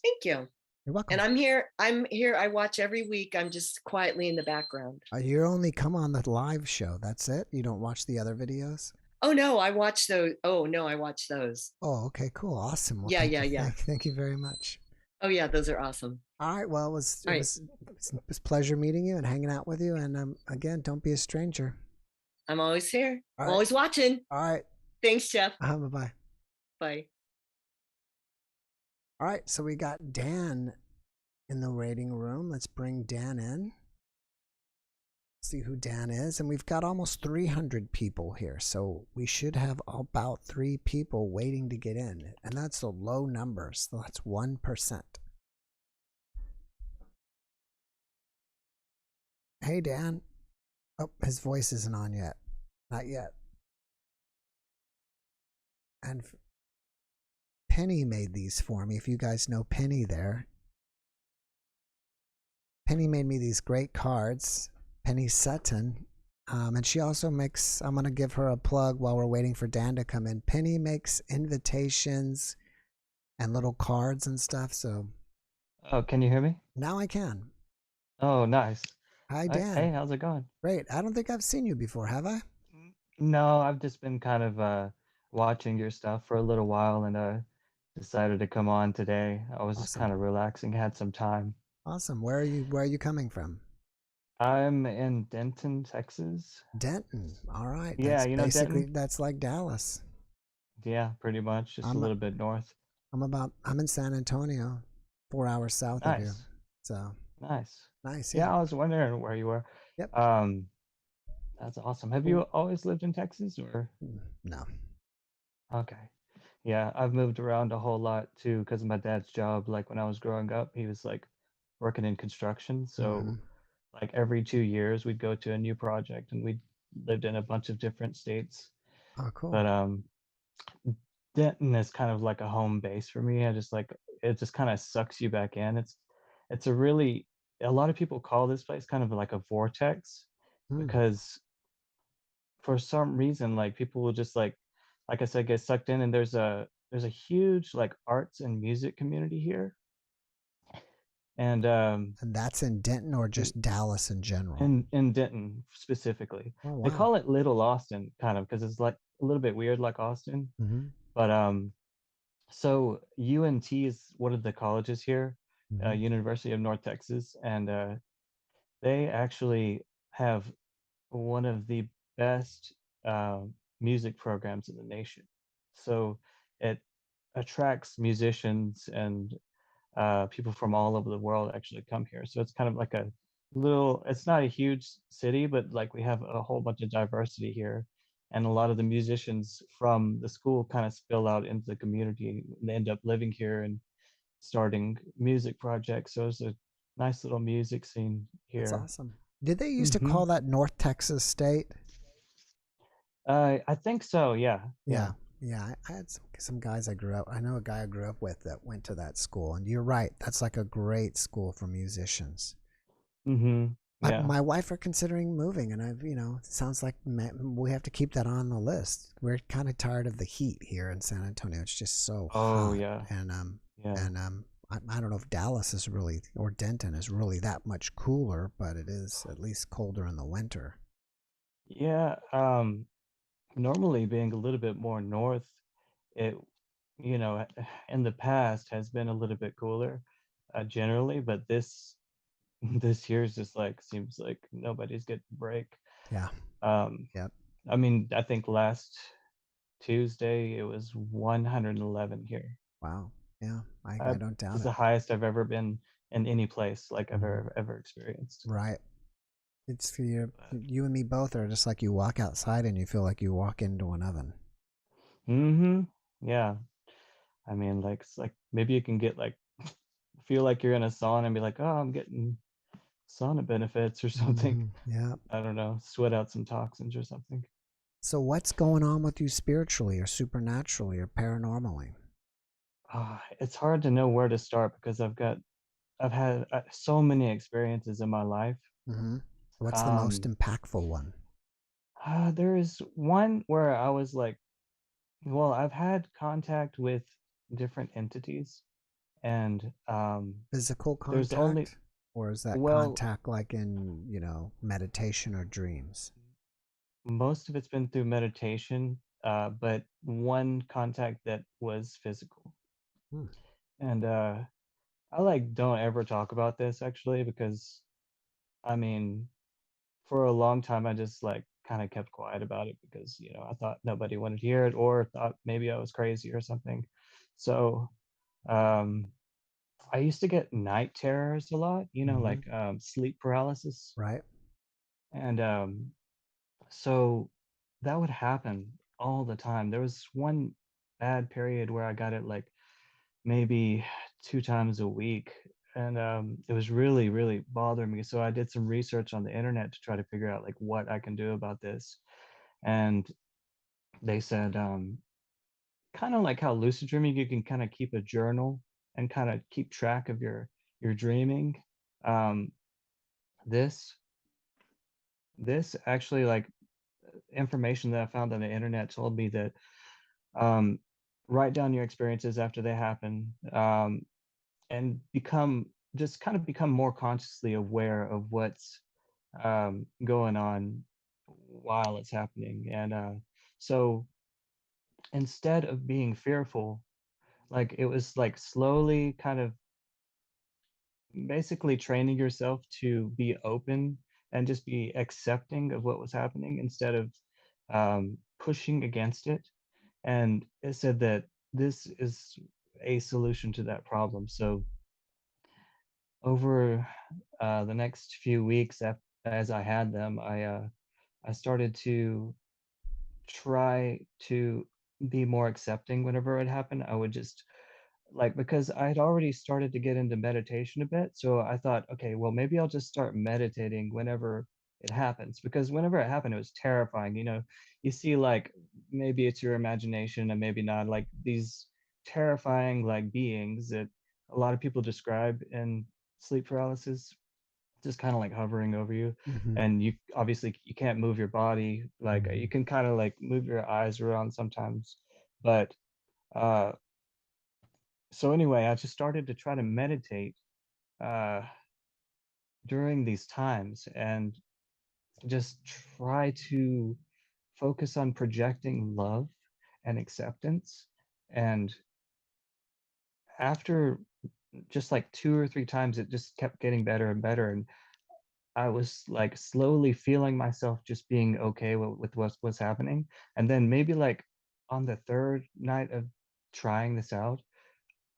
Speaker 6: Thank you.
Speaker 1: You're welcome.
Speaker 6: And I'm here. I watch every week. I'm just quietly in the background.
Speaker 1: You only come on the live show. That's it? You don't watch the other videos?
Speaker 6: Oh no, I watch those. Oh no, I watch those.
Speaker 1: Oh, okay, cool. Awesome. Well,
Speaker 6: yeah.
Speaker 1: Thank you very much.
Speaker 6: Oh yeah, those are awesome.
Speaker 1: All right. Well, it was a pleasure meeting you and hanging out with you. And again, don't be a stranger.
Speaker 6: I'm always here.
Speaker 1: All
Speaker 6: I'm
Speaker 1: right.
Speaker 6: always watching.
Speaker 1: All right.
Speaker 6: Thanks, Jeff.
Speaker 1: Bye-bye.
Speaker 6: Bye.
Speaker 1: All right. So we got Dan in the waiting room. Let's bring Dan in. See who Dan is. And we've got almost 300 people here. So we should have about 3 people waiting to get in. And that's a low number. So that's 1%. Hey, Dan. Oh, his voice isn't on yet. Not yet. And Penny made these for me. If you guys know Penny there. Penny made me these great cards. Penny Sutton. And she also makes, I'm going to give her a plug while we're waiting for Dan to come in. Penny makes invitations and little cards and stuff. So.
Speaker 7: Oh, can you hear me?
Speaker 1: Now I can.
Speaker 7: Oh, nice.
Speaker 1: Hi, Dan.
Speaker 7: Hey, how's it going?
Speaker 1: Great. I don't think I've seen you before, have I?
Speaker 7: No, I've just been kind of watching your stuff for a little while and decided to come on today. I was just kind of relaxing, had some time.
Speaker 1: Awesome. Where are you coming from?
Speaker 7: I'm in Denton, Texas.
Speaker 1: Denton. All right.
Speaker 7: Yeah,
Speaker 1: that's
Speaker 7: you know
Speaker 1: Denton? That's like Dallas.
Speaker 7: Yeah, pretty much. Just a little bit north.
Speaker 1: I'm in San Antonio, 4 hours south of you. So
Speaker 7: nice.
Speaker 1: Nice.
Speaker 7: Yeah, I was wondering where you were.
Speaker 1: Yep.
Speaker 7: That's awesome. Have you always lived in Texas or?
Speaker 1: No.
Speaker 7: Okay. Yeah, I've moved around a whole lot too because of my dad's job. Like when I was growing up, he was like working in construction. So like every 2 years we'd go to a new project and we lived in a bunch of different states.
Speaker 1: Oh, cool.
Speaker 7: But Denton is kind of like a home base for me. It just kind of sucks you back in. It's a lot of people call this place kind of like a vortex because for some reason like people will just like I said, get sucked in, and there's a huge like arts and music community here. And
Speaker 1: that's in Denton or just Dallas in general?
Speaker 7: In Denton specifically.
Speaker 1: Oh, wow.
Speaker 7: They call it Little Austin kind of because it's like a little bit weird like Austin. But so UNT is one of the colleges here, University of North Texas, and they actually have one of the best music programs in the nation. So it attracts musicians and people from all over the world actually come here. So it's kind of like it's not a huge city, but like we have a whole bunch of diversity here. And a lot of the musicians from the school kind of spill out into the community and they end up living here and starting music projects. So it's a nice little music scene here.
Speaker 1: That's awesome. Did they used to call that North Texas State?
Speaker 7: I think so. Yeah.
Speaker 1: Yeah. I had some guys I know a guy I grew up with that went to that school, and you're right. That's like a great school for musicians.
Speaker 7: Yeah.
Speaker 1: My wife are considering moving, and it sounds like we have to keep that on the list. We're kind of tired of the heat here in San Antonio. It's just so hot.
Speaker 7: Oh yeah.
Speaker 1: And I don't know if Dallas is really, or Denton is really that much cooler, but it is at least colder in the winter.
Speaker 7: Yeah. Normally being a little bit more north, it, in the past has been a little bit cooler, generally, but this year's just like, seems like nobody's getting a break.
Speaker 1: Yeah.
Speaker 7: Yep. I mean, I think last Tuesday it was 111 here.
Speaker 1: Wow. Yeah, I don't doubt
Speaker 7: It's
Speaker 1: it.
Speaker 7: the highest I've ever been in any place like I've ever experienced.
Speaker 1: Right. It's for you and me both are just like you walk outside and you feel like you walk into an oven.
Speaker 7: Yeah. I mean, like, it's like maybe you can get like feel like you're in a sauna and be like, oh, I'm getting sauna benefits or something.
Speaker 1: Yeah.
Speaker 7: I don't know, sweat out some toxins or something.
Speaker 1: So what's going on with you spiritually or supernaturally or paranormally?
Speaker 7: It's hard to know where to start because I've had so many experiences in my life.
Speaker 1: What's the most
Speaker 7: Um,
Speaker 1: impactful one?
Speaker 7: there is one where I was like, well, I've had contact with different entities, and
Speaker 1: Physical
Speaker 7: there's only,
Speaker 1: contact? Or is that
Speaker 7: well,
Speaker 1: contact like in, meditation or dreams?
Speaker 7: most of it's been through meditation, but one contact that was physical.
Speaker 1: Hmm.
Speaker 7: And I like don't ever talk about this actually because I mean, for a long time I just like kind of kept quiet about it because, I thought nobody wanted to hear it or thought maybe I was crazy or something. So, um I used to get night terrors a lot, like sleep paralysis.
Speaker 1: Right?
Speaker 7: And so that would happen all the time. There was one bad period where I got it like maybe 2 times a week, and, it was really, really bothering me, so I did some research on the internet to try to figure out, like, what I can do about this, and they said, kinda like how lucid dreaming, you can kinda keep a journal and kinda keep track of your dreaming. Um, this this actually, like, information that I found on the internet told me that, um, write down your experiences after they happen, and become more consciously aware of what's going on while it's happening. And so instead of being fearful, like it was like slowly kind of basically training yourself to be open and just be accepting of what was happening instead of pushing against it. And it said that this is a solution to that problem. So over the next few weeks as I had them, I started to try to be more accepting whenever it happened. I would just like because I had already started to get into meditation a bit, so I thought, okay, well maybe I'll just start meditating whenever it happens because whenever it happened, it was terrifying. You see like maybe it's your imagination and maybe not, like these terrifying like beings that a lot of people describe in sleep paralysis just kind of like hovering over you, and you obviously you can't move your body, like you can kind of like move your eyes around sometimes, but uh so anyway, I just started to try to meditate uh during these times and just try to focus on projecting love and acceptance. And after just like 2 or 3 times, it just kept getting better and better, and I was like slowly feeling myself just being okay with what's happening. And then maybe like on the third night of trying this out,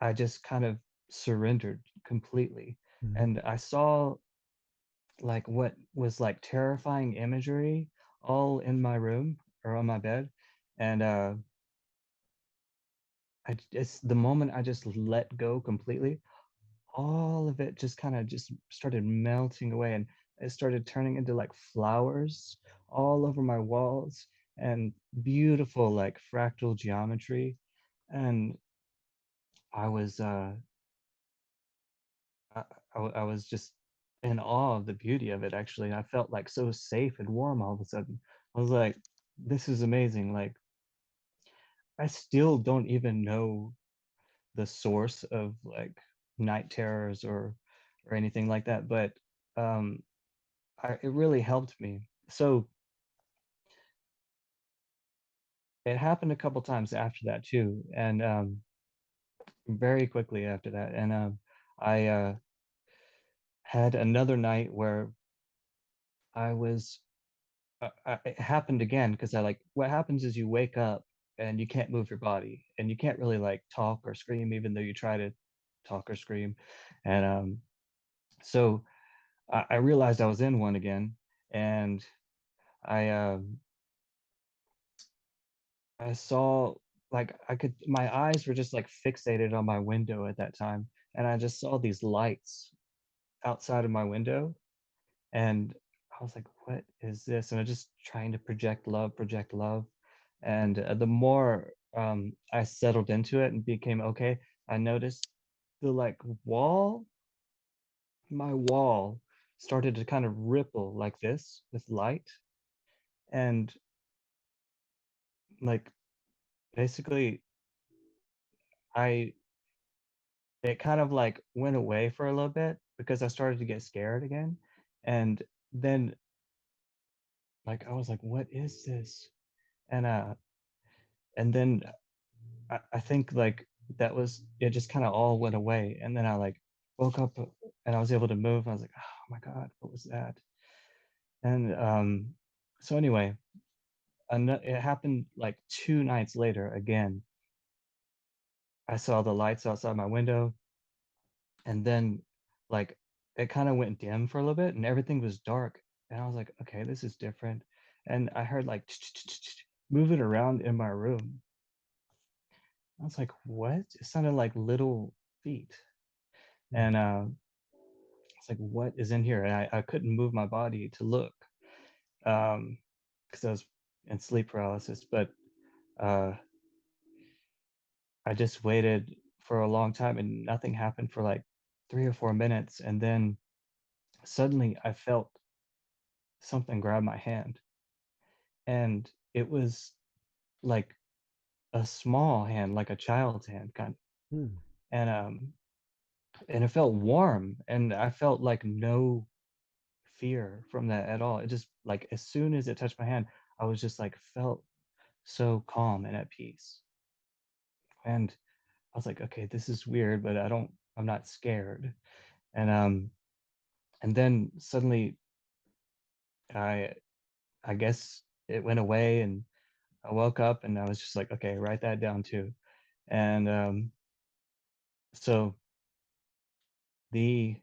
Speaker 7: I just kind of surrendered completely. And I saw like what was like terrifying imagery all in my room or on my bed. And it's the moment I just let go completely, all of it just kind of just started melting away, and it started turning into like flowers all over my walls and beautiful like fractal geometry. And I was I was just in awe of the beauty of it actually. I felt like so safe and warm all of a sudden. I was like, this is amazing. Like I still don't even know the source of like night terrors or anything like that, but um it really helped me. So it happened a couple times after that too, and very quickly after that. And I had another night where I was. It happened again because I like what happens is you wake up and you can't move your body, and you can't really like talk or scream, even though you try to talk or scream. And so I realized I was in one again, and I I saw, like, my eyes were just like fixated on my window at that time, and I just saw these lights outside of my window, and I was like, what is this? And I just trying to project love. And the more I settled into it and became okay, I noticed the like my wall started to kind of ripple like this with light. And like basically I it kind of like went away for a little bit because I started to get scared again. And then like I was like, what is this? And then I think like that was it, just kind of all went away. And then I like woke up and I was able to move. I was like, oh my God, what was that? And so anyway, it happened like 2 nights later again. I saw the lights outside my window, and then like it kind of went dim for a little bit and everything was dark. And I was like, okay, this is different. And I heard like moving around in my room. I was like, what? It sounded like little feet. And it's like, what is in here? And I couldn't move my body to look because I was in sleep paralysis. But I just waited for a long time and nothing happened for like 3 or 4 minutes. And then suddenly I felt something grab my hand. And it was like a small hand, like a child's hand kind of.
Speaker 1: Hmm.
Speaker 7: And it felt warm, and I felt like no fear from that at all. It just like as soon as it touched my hand, I was just like felt so calm and at peace. And I was like, okay, this is weird, but I'm not scared. And then suddenly I I guess it went away, and I woke up and I was just like, okay, write that down too. And so the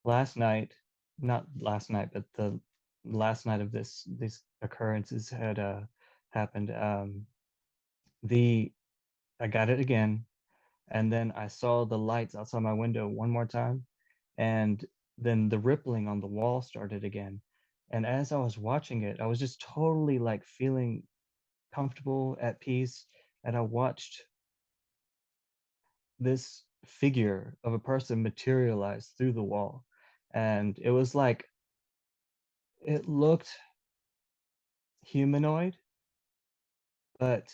Speaker 7: last night, not last night, but the last night of these occurrences had happened. The I got it again, and then I saw the lights outside my window one more time, and then the rippling on the wall started again. And as I was watching it, I was just totally like feeling comfortable, at peace, and I watched this figure of a person materialize through the wall. And it was like it looked humanoid, but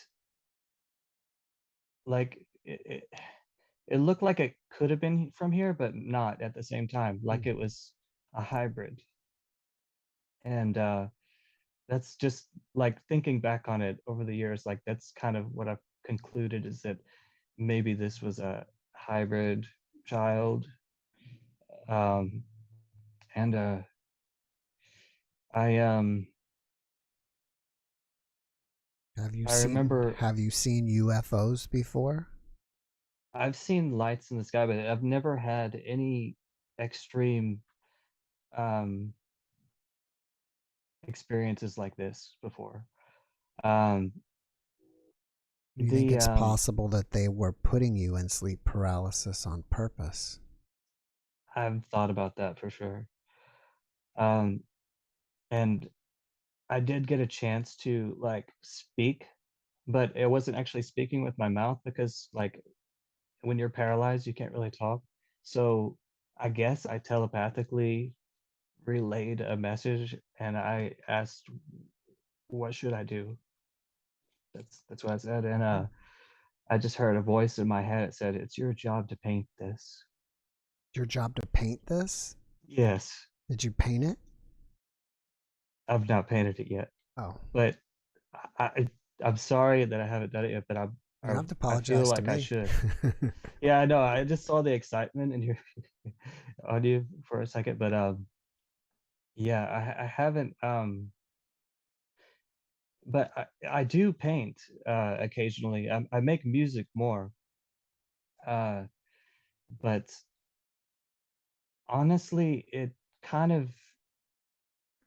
Speaker 7: like it looked like it could have been from here, but not at the same time, like it was a hybrid. And that's just like thinking back on it over the years, like that's kind of what I've concluded, is that maybe this was a hybrid child. Um, and I I remember
Speaker 1: Have you seen UFOs before?
Speaker 7: I've seen lights in the sky, but I've never had any extreme um experiences like this before. Um,
Speaker 1: Do you think
Speaker 7: the
Speaker 1: it's possible that they were putting you in sleep paralysis on purpose?
Speaker 7: I've thought about that for sure. Um, and I did get a chance to like speak, but it wasn't actually speaking with my mouth because like when you're paralyzed, you can't really talk. So I guess I telepathically relayed a message, and I asked, "What should I do?" That's what I said, and I just heard a voice in my head. It said, "It's your job to paint this."
Speaker 1: Your job to paint this?
Speaker 7: Yes,
Speaker 1: Did you paint it?
Speaker 7: I've not painted it yet,
Speaker 1: Oh,
Speaker 7: but I I'm sorry that I haven't done it yet, but
Speaker 1: you don't have to
Speaker 7: I feel
Speaker 1: apologize to
Speaker 7: like I
Speaker 1: me.
Speaker 7: should. Yeah, I know. I just saw the excitement in your audio for a second, but yeah, I haven't but I do paint occasionally. I make music more, uh, but honestly, it kind of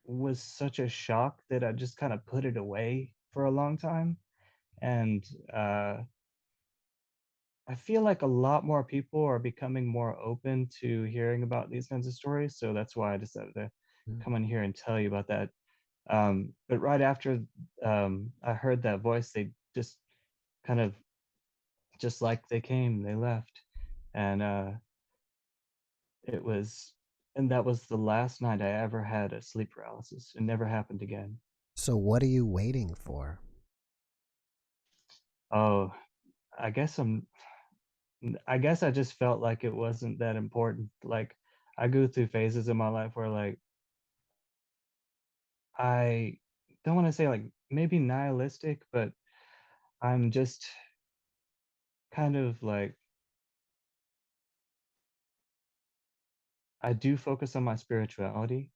Speaker 7: was such a shock that I just kind of put it away for a long time. And uh, I feel like a lot more people are becoming more open to hearing about these kinds of stories. So that's why I decided to
Speaker 1: Mm.
Speaker 7: come in here and tell you about that. But right after I heard that voice, they just kind of, just like they came, they left. And it was, and that was the last night I ever had a sleep paralysis. It never happened again.
Speaker 1: So what are you waiting for?
Speaker 7: Oh, I guess I guess I just felt like it wasn't that important. Like I go through phases in my life where like I don't want to say like maybe nihilistic, but I'm just kind of like I do focus on my spirituality,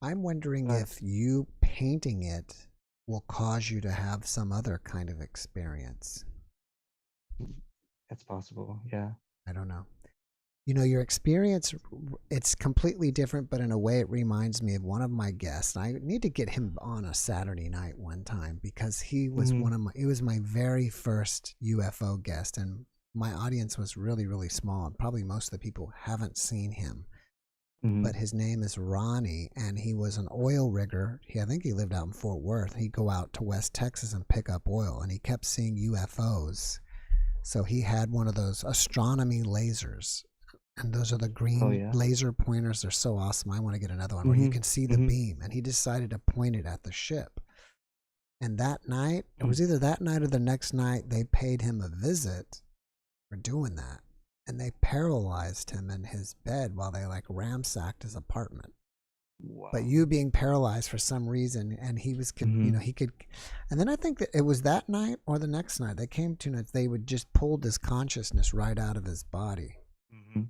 Speaker 1: I'm wondering
Speaker 7: but
Speaker 1: if you painting it will cause you to have some other kind of experience.
Speaker 7: it's possible. Yeah.
Speaker 1: I don't know. You know, your experience, it's completely different, but in a way it reminds me of one of my guests. I need to get him on a Saturday night one time because he was
Speaker 7: Hmm.
Speaker 1: he was my very first UFO guest, and my audience was really, really small. Probably most of the people haven't seen him,
Speaker 7: Hmm.
Speaker 1: but his name is Ronnie, and he was an oil rigger. I think he lived out in Fort Worth. He'd go out to West Texas and pick up oil, and he kept seeing UFOs. So he had one of those astronomy lasers, and those are the
Speaker 7: Oh
Speaker 1: green
Speaker 7: yeah.
Speaker 1: laser pointers. They're so awesome. I want to get another one where you
Speaker 7: Hmm.
Speaker 1: can see the
Speaker 7: Hmm.
Speaker 1: beam. And he decided to point it at the ship. And that night, it
Speaker 7: Hmm.
Speaker 1: was either that night or the next night, they paid him a visit for doing that. And they paralyzed him in his bed while they like ransacked his apartment. But
Speaker 7: Wow.
Speaker 1: you being paralyzed for some reason, and he was,
Speaker 7: Hmm.
Speaker 1: he could. And then I think that it was that night or the next night, they came to it, they would just pulled his consciousness right out of his body.
Speaker 7: Hmm.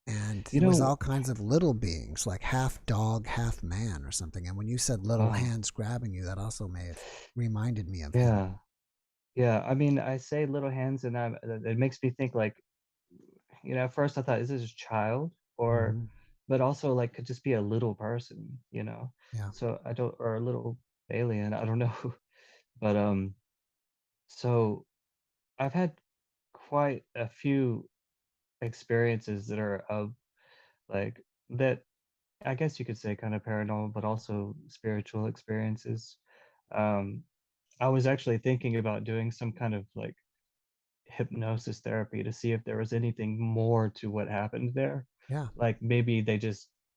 Speaker 1: And
Speaker 7: You
Speaker 1: it was
Speaker 7: know,
Speaker 1: all kinds of little beings, like half dog, half man or something. And when you said little
Speaker 7: wow.
Speaker 1: hands grabbing you, that also may have reminded me of him.
Speaker 7: Yeah. Yeah. I mean, I say little hands, and it makes me think like, at first I thought, is this a child or,
Speaker 1: Hmm.
Speaker 7: but also like could just be a little person.
Speaker 1: Yeah.
Speaker 7: So I don't, or a little alien, I don't know. But so I've had quite a few experiences that are of like that, I guess you could say kind of paranormal, but also spiritual experiences. Um, I was actually thinking about doing some kind of like hypnosis therapy to see if there was anything more to what happened there.
Speaker 1: Yeah.
Speaker 7: Like maybe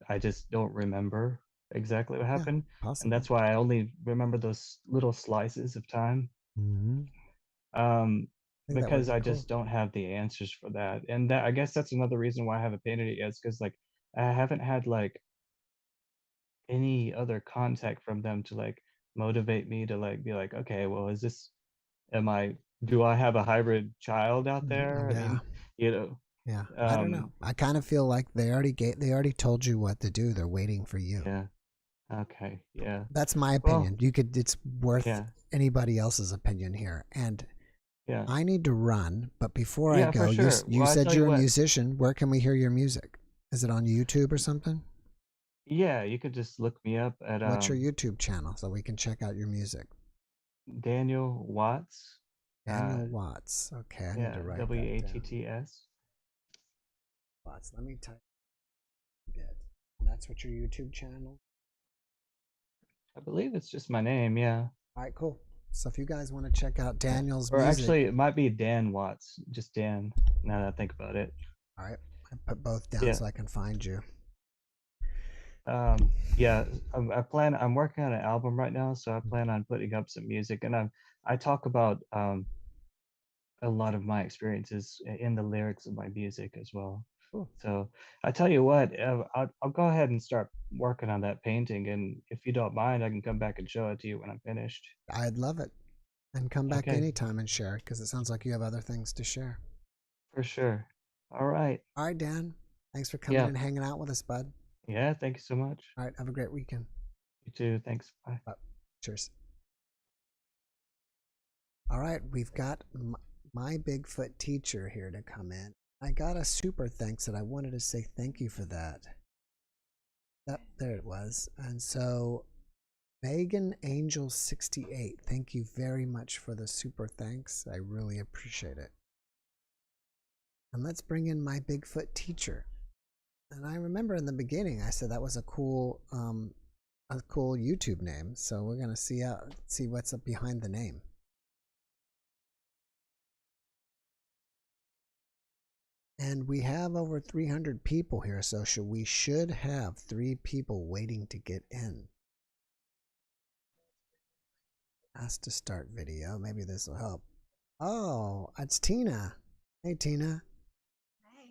Speaker 7: I just don't remember exactly what
Speaker 1: Yeah.
Speaker 7: happened. And
Speaker 1: Possible.
Speaker 7: that's why I only remember those little slices of time.
Speaker 1: Hmm.
Speaker 7: Um,
Speaker 1: I think that would
Speaker 7: because
Speaker 1: be
Speaker 7: I
Speaker 1: cool.
Speaker 7: just don't have the answers for that. And that, I guess that's another reason why I haven't painted it yet, is because like I haven't had like any other contact from them to like motivate me to like be like, okay, well, am I, do I have a hybrid child out there? I
Speaker 1: Yeah.
Speaker 7: mean, you know,
Speaker 1: Yeah. I don't know.
Speaker 7: um,
Speaker 1: I kind of feel like they already told you what to do. They're waiting for you.
Speaker 7: yeah, okay, yeah.
Speaker 1: That's my
Speaker 7: Well,
Speaker 1: opinion. It's worth
Speaker 7: yeah,
Speaker 1: anybody else's opinion here. And
Speaker 7: yeah,
Speaker 1: I need to run, but before I
Speaker 7: yeah, for
Speaker 1: go,
Speaker 7: sure.
Speaker 1: you
Speaker 7: Well, I
Speaker 1: said
Speaker 7: tell you
Speaker 1: you're a
Speaker 7: what,
Speaker 1: musician. Where can we hear your music? Is it on YouTube or something?
Speaker 7: yeah, you could just look me up at
Speaker 1: What's your YouTube channel so we can check out your music?
Speaker 7: Daniel Watts. Uh,
Speaker 1: Daniel Watts. Okay, I need to
Speaker 7: yeah,
Speaker 1: write that down.
Speaker 7: WATTS.
Speaker 1: Watts. Let me type it. And that's what your YouTube channel.
Speaker 7: I believe it's just my name, yeah.
Speaker 1: All right, cool. So if you guys want to check out
Speaker 7: Yeah.
Speaker 1: Daniel's
Speaker 7: Or
Speaker 1: music,
Speaker 7: actually, it might be Dan Watts, just Dan, now that I think about it.
Speaker 1: all right, I put both down
Speaker 7: Yeah.
Speaker 1: so I can find you.
Speaker 7: Yeah, I'm working on an album right now, so I plan on putting up some music, and I talk about a lot of my experiences in the lyrics of my music as well.
Speaker 1: Cool.
Speaker 7: So I tell you what, I'll go ahead and start working on that painting, and if you don't mind, I can come back and show it to you when I'm finished.
Speaker 1: I'd love it. And come back
Speaker 7: Okay,
Speaker 1: anytime and share because it sounds like you have other things to share.
Speaker 7: for sure. All right.
Speaker 1: All right, Dan. Thanks for coming
Speaker 7: Yeah.
Speaker 1: and hanging out with us, bud.
Speaker 7: Yeah, thank you so much.
Speaker 1: All right, have a great weekend.
Speaker 7: You too. Thanks. Bye.
Speaker 1: Bye. Cheers. All right, we've got my Bigfoot teacher here to come in. I got a super thanks and I wanted to say thank you for that. There it was. And so Megan Angel 68, thank you very much for the super thanks. I really appreciate it. And let's bring in my Bigfoot teacher. And I remember in the beginning I said that was a cool YouTube name. So we're gonna see what's up behind the name. And we have over 300 people here, so we should have 3 people waiting to get in. Ask to start video. Maybe this will help. Oh, it's Tina. Hey, Tina.
Speaker 8: Hi.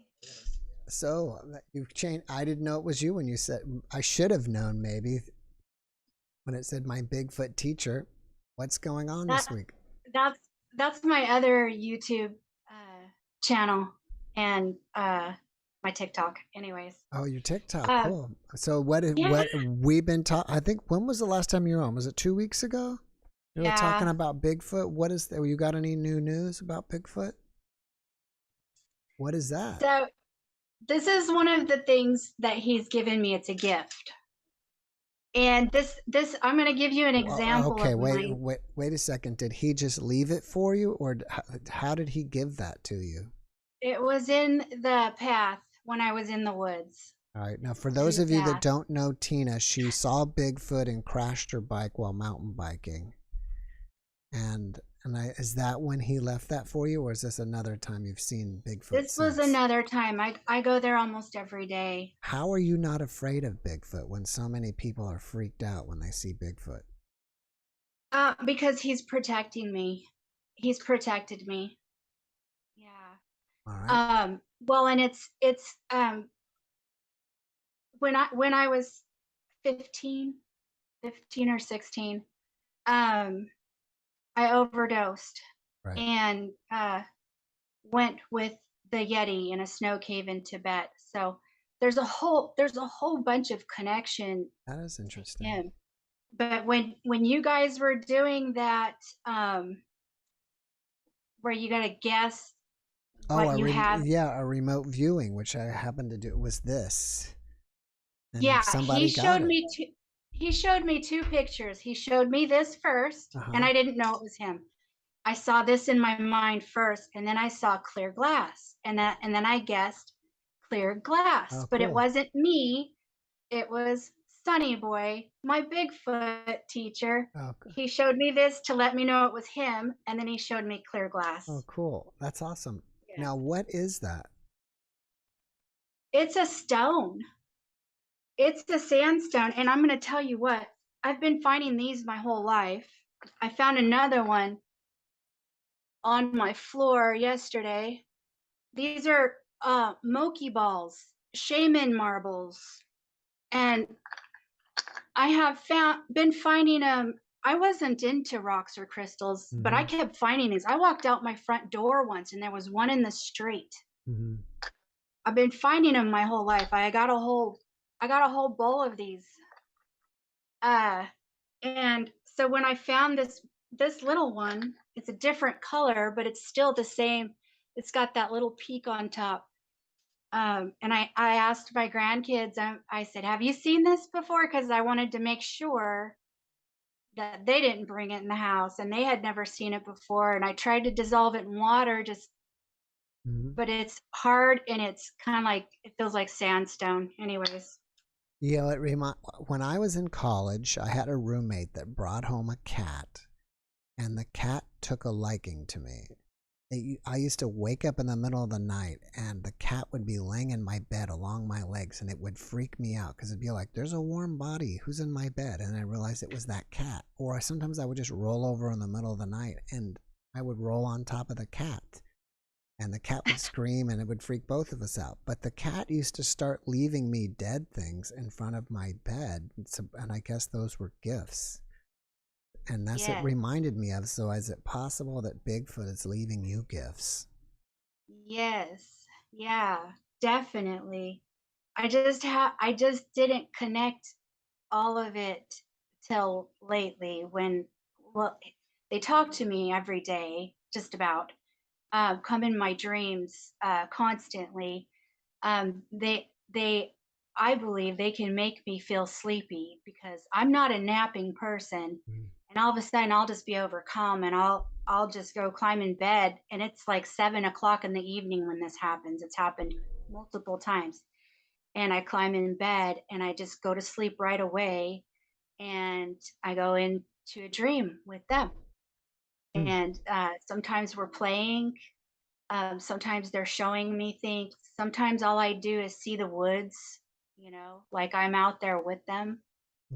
Speaker 1: So you've changed. I didn't know it was you when you said. I should have known maybe when it said my Bigfoot teacher. What's going on this week?
Speaker 8: That's my other YouTube channel and my TikTok. Anyways.
Speaker 1: Oh, your TikTok. Cool. So what we've been talking. I think when was the last time you were on? Was it 2 weeks ago? You were talking about Bigfoot. What is that? You got any new news about Bigfoot? What is that?
Speaker 8: So this is one of the things that he's given me. It's a gift. And this I'm going to give you an example.
Speaker 1: Okay, wait a second. Did he just leave it for you, or how did he give that to you?
Speaker 8: It was in the path when I was in the woods.
Speaker 1: All right. Now, for those of you that don't know Tina, she saw Bigfoot and crashed her bike while mountain biking. And is that when he left that for you, or is this another time you've seen Bigfoot?
Speaker 8: This was another time. I go there almost every day.
Speaker 1: How are you not afraid of Bigfoot when so many people are freaked out when they see Bigfoot?
Speaker 8: Because he's protecting me. He's protected me. Yeah.
Speaker 1: All right.
Speaker 8: Well, and it's when I was 15 or 16, I overdosed and went with the Yeti in a snow cave in Tibet. So there's a whole bunch of connection.
Speaker 1: That is interesting.
Speaker 8: Yeah. But when you guys were doing that, where you got to guess what you have.
Speaker 1: Yeah, a remote viewing, which I happened to do, was this. And
Speaker 8: yeah, he showed me 2 pictures. He showed me this first, and I didn't know it was him. I saw this in my mind first, and then I saw clear glass, and then I guessed clear glass, but it wasn't me. It was Sonny Boy, my Bigfoot teacher. He showed me this to let me know it was him, and then he showed me clear glass.
Speaker 1: Oh, cool. That's awesome. Yeah. Now, what is that?
Speaker 8: It's a stone. It's the sandstone, and I'm going to tell you what, I've been finding these my whole life. I found another one on my floor yesterday. These are Moki balls, shaman marbles, and I have been finding them. I wasn't into rocks or crystals, but I kept finding these. I walked out my front door once, and there was one in the street. I've been finding them my whole life. I got a whole bowl of these. And so when I found this little one, it's a different color, but it's still the same. It's got that little peak on top. And I asked my grandkids, I said, have you seen this before? Because I wanted to make sure that they didn't bring it in the house, and they had never seen it before. And I tried to dissolve it in water, but it's hard, and it's kind of like, it feels like sandstone. Anyways.
Speaker 1: Yeah, when I was in college, I had a roommate that brought home a cat, and the cat took a liking to me. I used to wake up in the middle of the night, and the cat would be laying in my bed along my legs, and it would freak me out because it'd be like, there's a warm body. Who's in my bed? And I realized it was that cat. Or sometimes I would just roll over in the middle of the night, and I would roll on top of the cat. And the cat would scream, and it would freak both of us out. But the cat used to start leaving me dead things in front of my bed. And I guess those were gifts. And that's what it reminded me of. So is it possible that Bigfoot is leaving you gifts?
Speaker 8: Yes. Yeah, definitely. I just didn't connect all of it till lately when, well, they talk to me every day, just about, come in my dreams constantly. They I believe they can make me feel sleepy because I'm not a napping person. And all of a sudden I'll just be overcome and I'll just go climb in bed, and it's like 7 o'clock in the evening when this happens. It's happened multiple times. And I climb in bed and I just go to sleep right away, and I go into a dream with them. And sometimes we're playing. Sometimes they're showing me things. Sometimes all I do is see the woods, like I'm out there with them.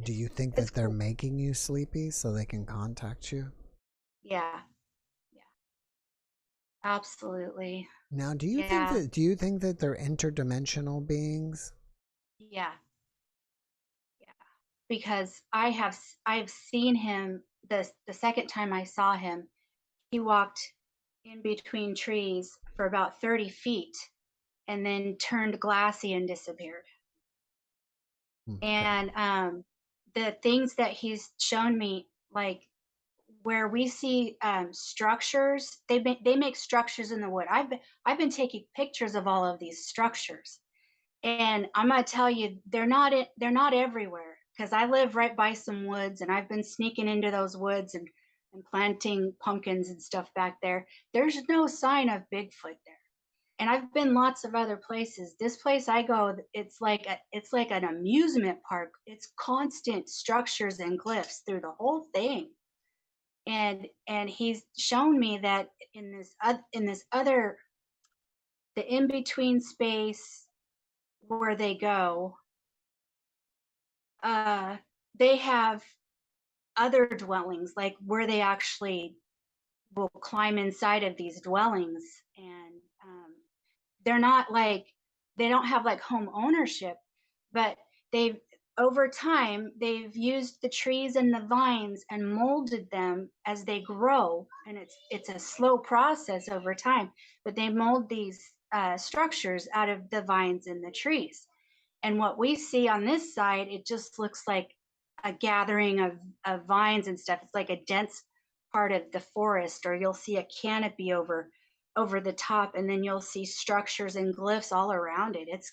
Speaker 1: Do you think
Speaker 8: It's
Speaker 1: that they're
Speaker 8: cool.
Speaker 1: making you sleepy so they can contact you?
Speaker 8: Yeah, yeah, absolutely.
Speaker 1: Now, do
Speaker 8: Yeah,
Speaker 1: you think that they're interdimensional beings?
Speaker 8: yeah, yeah. Because I've seen him the second time I saw him. He walked in between trees for about 30 feet and then turned glassy and disappeared.
Speaker 1: Okay.
Speaker 8: And the things that he's shown me, like where we see structures, they make structures in the wood. I've been taking pictures of all of these structures, and I'm gonna tell you, they're not everywhere, because I live right by some woods, and I've been sneaking into those woods and planting pumpkins and stuff back there. There's no sign of Bigfoot there. And I've been lots of other places. This place I go, it's like an amusement park. It's constant structures and glyphs through the whole thing. And he's shown me that in this other, the in between space where they go, uh they have other dwellings, like where they actually will climb inside of these dwellings. And they're not like, they don't have like home ownership, but they've, over time they've used the trees and the vines and molded them as they grow. And it's a slow process over time, but they mold these structures out of the vines and the trees. And what we see on this side, it just looks like a gathering of vines and stuff. It's like a dense part of the forest, or you'll see a canopy over the top, and then you'll see structures and glyphs all around it. It's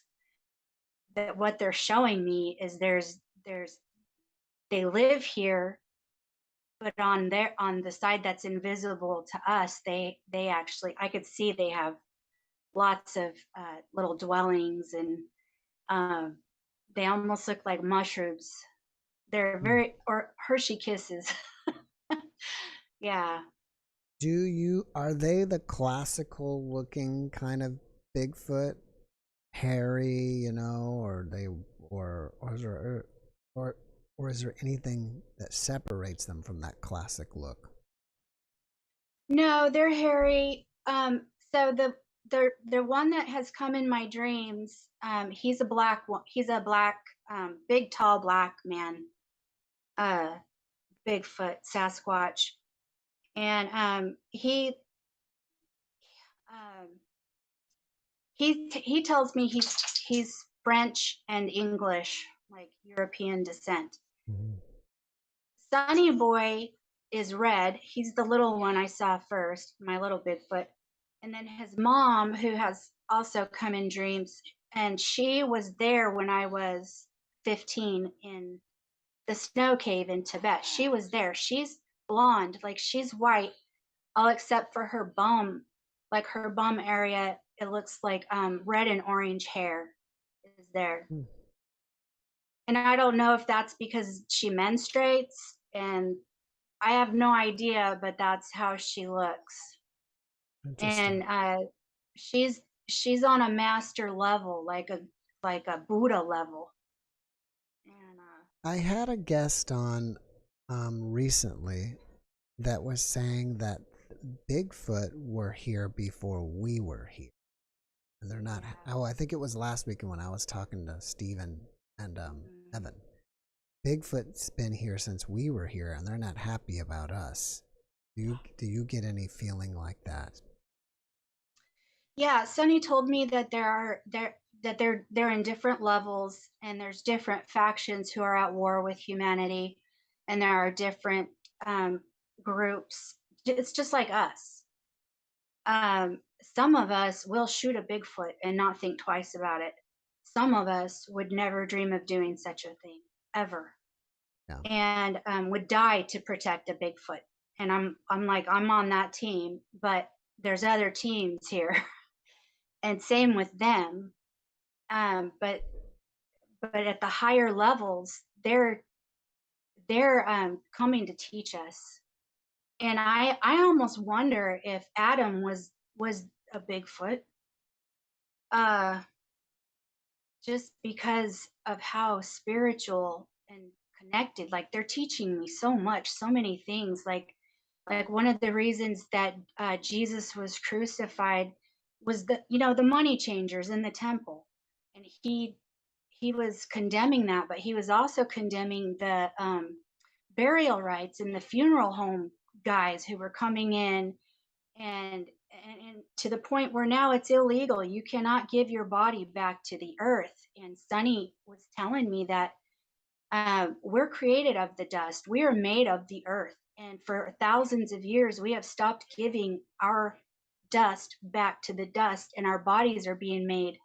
Speaker 8: that what they're showing me is there's they live here, but on the side that's invisible to us, they actually, I could see they have lots of little dwellings, and um, they almost look like mushrooms. They're very, or Hershey kisses. Yeah.
Speaker 1: Are they the classical looking kind of Bigfoot, hairy, or is there anything that separates them from that classic look?
Speaker 8: No, they're hairy. So the one that has come in my dreams, he's a black one. He's a black, big, tall black man, Bigfoot, Sasquatch, and um, he tells me he's French and English, like European descent. Sonny Boy is red. He's the little one I saw first, my little Bigfoot. And then his mom, who has also come in dreams, and she was there when I was 15 in the snow cave in Tibet. She was there. She's blonde, like she's white, all except for her bum. Like her bum area, it looks like red and orange hair is there. And I don't know if that's because she menstruates, and I have no idea, but that's how she looks. And she's on a master level, like a Buddha level. And
Speaker 1: I had a guest on recently that was saying that Bigfoot were here before we were here. And they're not. Oh, I think it was last week when I was talking to Steven and Evan. Bigfoot's been here since we were here, and they're not happy about us. Do you get any feeling like that?
Speaker 8: yeah, Sonny told me that they're in different levels, and there's different factions who are at war with humanity, and there are different groups. It's just like us. Some of us will shoot a Bigfoot and not think twice about it. Some of us would never dream of doing such a thing ever,
Speaker 1: Yeah.
Speaker 8: and would die to protect a Bigfoot. And I'm like, I'm on that team, but there's other teams here, and same with them. But at the higher levels, they're coming to teach us. And I almost wonder if Adam was a Bigfoot, just because of how spiritual and connected. Like, they're teaching me so much, so many things. Like one of the reasons that Jesus was crucified was the money changers in the temple, and he was condemning that, but he was also condemning the burial rites and the funeral home guys who were coming in, and to the point where now it's illegal. You cannot give your body back to the earth. And Sonny was telling me that we're created of the dust. We are made of the earth. And for thousands of years, we have stopped giving our dust back to the dust, and our bodies are being made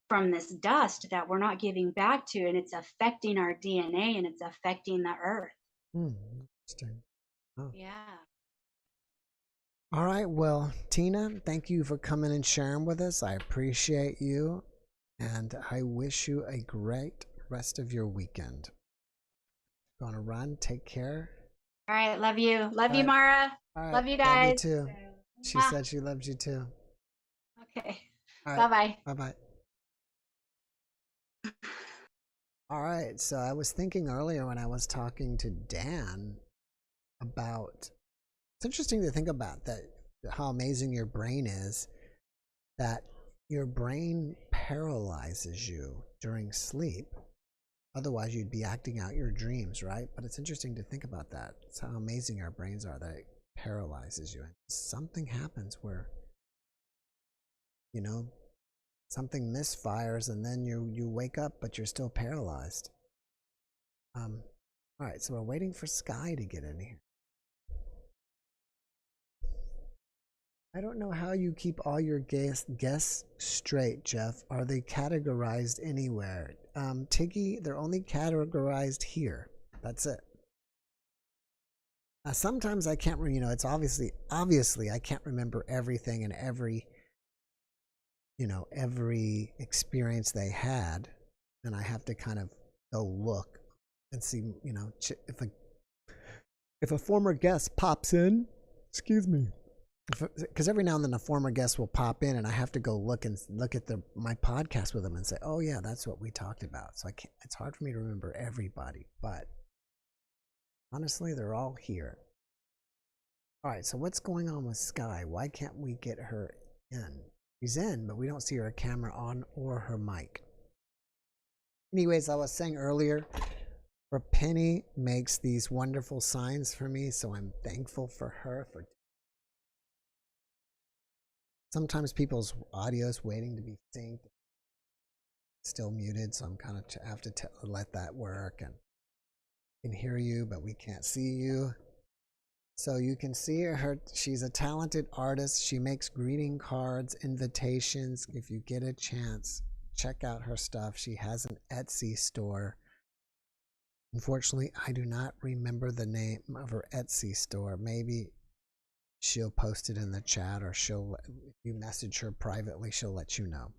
Speaker 8: from this dust that we're not giving back to, and it's affecting our DNA, and it's affecting the earth.
Speaker 1: Interesting. Oh.
Speaker 8: Yeah.
Speaker 1: All right. Well, Tina, thank you for coming and sharing with us. I appreciate you, and I wish you a great rest of your weekend. Gonna run. Take care.
Speaker 8: All right. Love you. Love you,
Speaker 1: right.
Speaker 8: Mara.
Speaker 1: All right.
Speaker 8: Love you guys.
Speaker 1: Love you too. She said she loves you too.
Speaker 8: Okay.
Speaker 1: All right.
Speaker 8: Bye-bye.
Speaker 1: Bye-bye. All right. So I was thinking earlier when I was talking to Dan about, it's interesting to think about that, how amazing your brain is, that your brain paralyzes you during sleep. Otherwise, you'd be acting out your dreams, right? But it's interesting to think about that. It's how amazing our brains are that it paralyzes you. And something happens where, something misfires, and then you wake up, but you're still paralyzed. All right, so we're waiting for Sky to get in here. I don't know how you keep all your guests straight, Jeff. Are they categorized anywhere? Tiggy, they're only categorized here. That's it. Sometimes I can't, it's obviously I can't remember everything and every experience they had, and I have to kind of go look and see, if a former guest pops in, excuse me, because every now and then a former guest will pop in, and I have to go look at my podcast with them and say, oh yeah, that's what we talked about. So it's hard for me to remember everybody, but honestly, they're all here. All right, so what's going on with Sky? Why can't we get her in? She's in, but we don't see her camera on or her mic. Anyways, I was saying earlier, Penny makes these wonderful signs for me, so I'm thankful for her. Sometimes people's audio is waiting to be synced, still muted, so I'm kind of have to let that work. And we can hear you, but we can't see you. So you can see her. She's a talented artist. She makes greeting cards, invitations. If you get a chance, check out her stuff. She has an Etsy store. Unfortunately, I do not remember the name of her Etsy store. Maybe she'll post it in the chat, or if you message her privately, she'll let you know.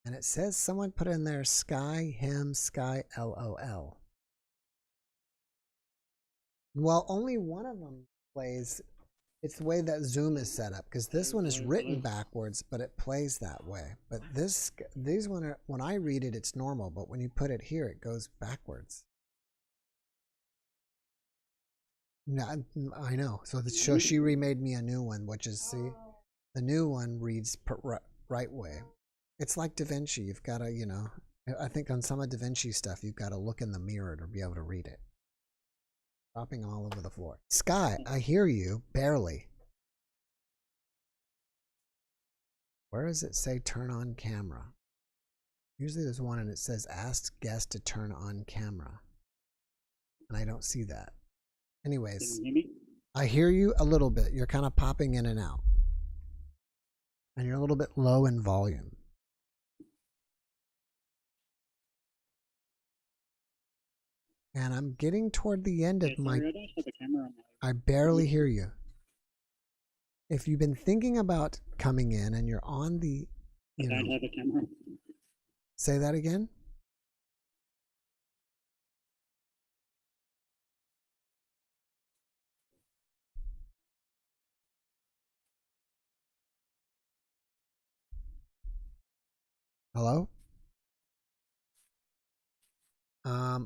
Speaker 1: And it says, someone put in there, Sky, him, Sky, LOL. Well, only one of them plays. It's the way that Zoom is set up, because this one is written backwards, but it plays that way. But these one are, when I read it, it's normal, but when you put it here, it goes backwards. I know. So she remade me a new one, which is, see, the new one reads right way. It's like Da Vinci. You've got to, I think on some of Da Vinci stuff, you've got to look in the mirror to be able to read it. Dropping all over the floor. Sky, I hear you, barely. Where does it say turn on camera? Usually there's one and it says ask guest to turn on camera. And I don't see that. Anyways,
Speaker 9: Can you hear me?
Speaker 1: I hear you a little bit. You're kind of popping in and out. And you're a little bit low in volume. And I'm getting toward the end of my...
Speaker 9: I don't have a camera on my...
Speaker 1: I barely hear you. If you've been thinking about coming in and you're on the...
Speaker 9: I don't have a camera.
Speaker 1: Say that again? Hello?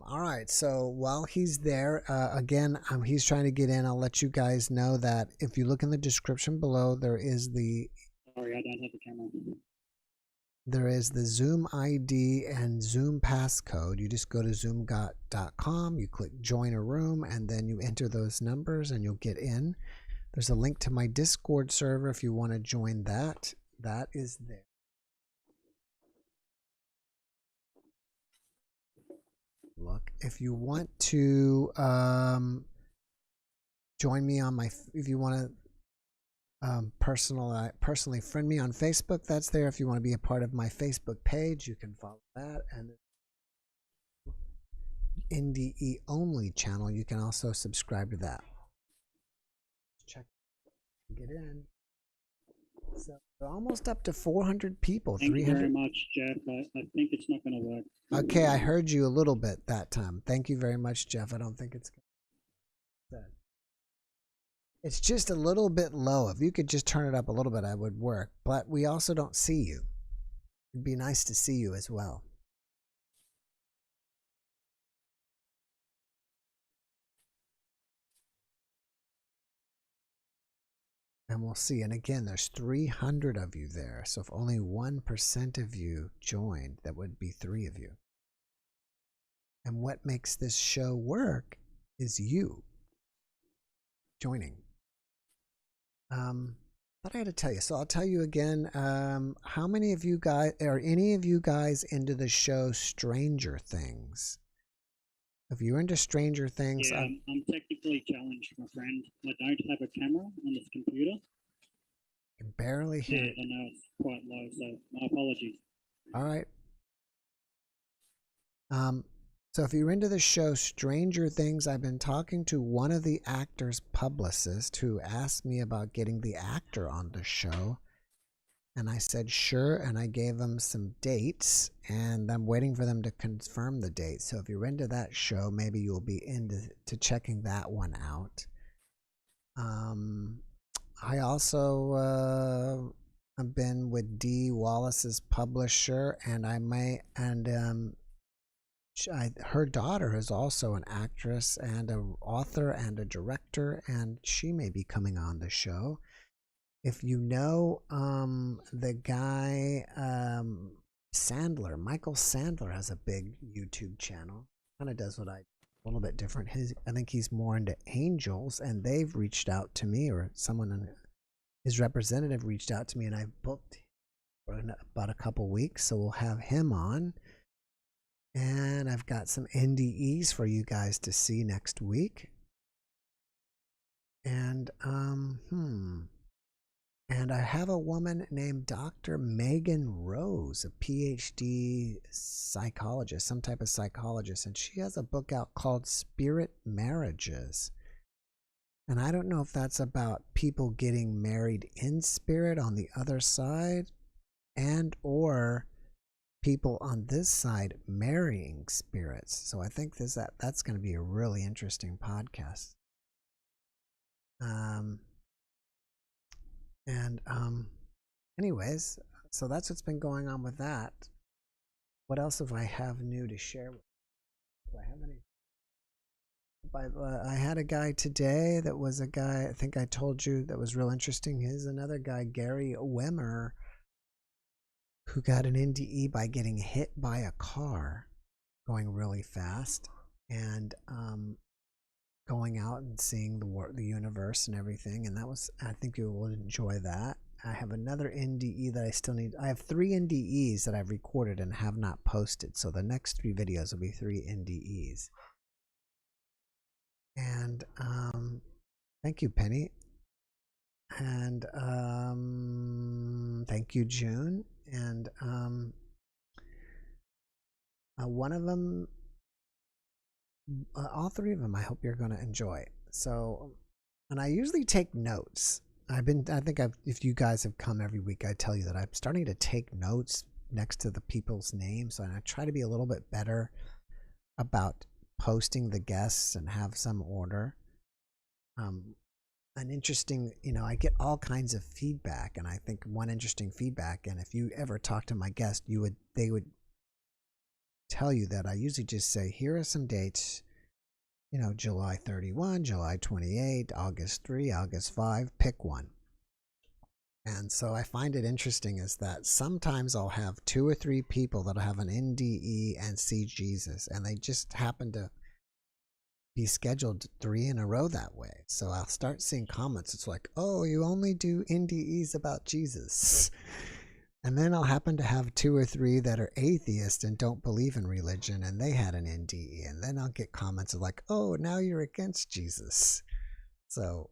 Speaker 1: All right, so while he's there, again, he's trying to get in. I'll let you guys know that if you look in the description below, there is the...
Speaker 9: Sorry, I don't have a camera.
Speaker 1: There is the Zoom ID and Zoom passcode. You just go to zoom.com, you click join a room, and then you enter those numbers and you'll get in. There's a link to my Discord server if you want to join that. That is there. Look, if you want to join me on my, if you want to personally friend me on Facebook, that's there. If you want to be a part of my Facebook page, you can follow that. And NDE only channel, you can also subscribe to that. Check, get in. So we're almost up to 400 people.
Speaker 9: Thank
Speaker 1: 300.
Speaker 9: you very much, Jeff. I think it's not going to work.
Speaker 1: Okay, I heard you a little bit that time. Thank you very much, Jeff. I don't think it's good. It's just a little bit low. If you could just turn it up a little bit, I would work. But we also don't see you. It'd be nice to see you as well. And we'll see. And again, there's 300 of you there. So if only 1% of you joined, that would be 3 of you. And what makes this show work is you joining. But I had to tell you. So I'll tell you again, how many of you guys, are any of you guys into the show Stranger Things? If you're into Stranger Things,
Speaker 9: yeah, I'm technically challenged, my friend. I don't have a camera on this computer.
Speaker 1: I can barely hear it.
Speaker 9: I know it's quite low, so my apologies.
Speaker 1: All right. So if you're into the show Stranger Things, I've been talking to one of the actor's publicists who asked me about getting the actor on the show. And I said, sure. And I gave them some dates and I'm waiting for them to confirm the date. So if you're into that show, maybe you'll be into checking that one out. I also have been with Dee Wallace's publisher, and her daughter is also an actress and an author and a director, and she may be coming on the show. If you know the guy Sandler, Michael Sandler has a big YouTube channel. Kind of does what I do, a little bit different. I think he's more into angels, and they've reached out to me, or someone, his representative reached out to me, and I booked for about a couple weeks, so we'll have him on. And I've got some NDEs for you guys to see next week. And and I have a woman named Dr. Megan Rose, a PhD psychologist, some type of psychologist, and she has a book out called Spirit Marriages. And I don't know if that's about people getting married in spirit on the other side, and or people on this side marrying spirits. So I think that's going to be a really interesting podcast. Anyways, so that's what's been going on with that. What else have I have new to share with you? Do I have any? I had a guy today that was a guy, I think I told you, that was real interesting. Here's another guy, Gary Wemmer, who got an NDE by getting hit by a car going really fast and going out and seeing the universe and everything. And that was, I think you will enjoy that. I have another NDE that I still need. I have 3 NDEs that I've recorded and have not posted. So the next 3 videos will be 3 NDEs. And thank you, Penny. And thank you, June. And one of them, all three of them, I hope you're going to enjoy. So, and I usually take notes. If you guys have come every week, I tell you that I'm starting to take notes next to the people's names. And I try to be a little bit better about posting the guests and have some order. An interesting, I get all kinds of feedback, and I think one interesting feedback, and if you ever talk to my guest, they would tell you that I usually just say, here are some dates, July 31, July 28, August 3, August 5, pick one. And so I find it interesting is that sometimes I'll have 2 or 3 people that'll have an NDE and see Jesus, and they just happen to be scheduled 3 in a row that way. So I'll start seeing comments. It's like, oh, you only do NDEs about Jesus. And then I'll happen to have 2 or 3 that are atheists and don't believe in religion, and they had an NDE. And then I'll get comments of like, oh, now you're against Jesus. So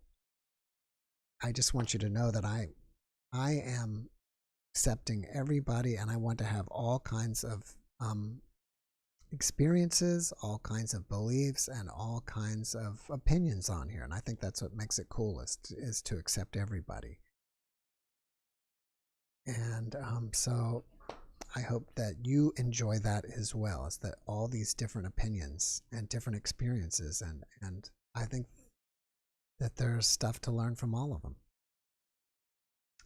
Speaker 1: I just want you to know that I am accepting everybody, and I want to have all kinds of experiences, all kinds of beliefs, and all kinds of opinions on here. And I think that's what makes it coolest, is to accept everybody. And so I hope that you enjoy that as well, is that all these different opinions and different experiences, and I think that there's stuff to learn from all of them.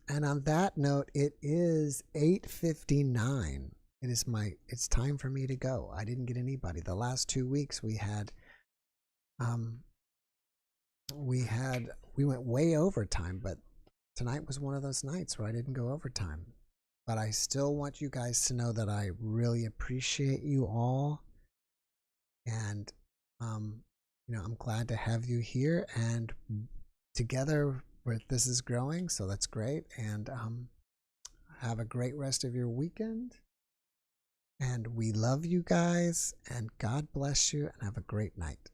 Speaker 1: And on that note, it is 8:59. It's time for me to go. I didn't get anybody. The last 2 weeks we went way over time, but tonight was one of those nights where I didn't go overtime. But I still want you guys to know that I really appreciate you all. And I'm glad to have you here, and together this is growing, so that's great. And have a great rest of your weekend. And we love you guys, and God bless you, and have a great night.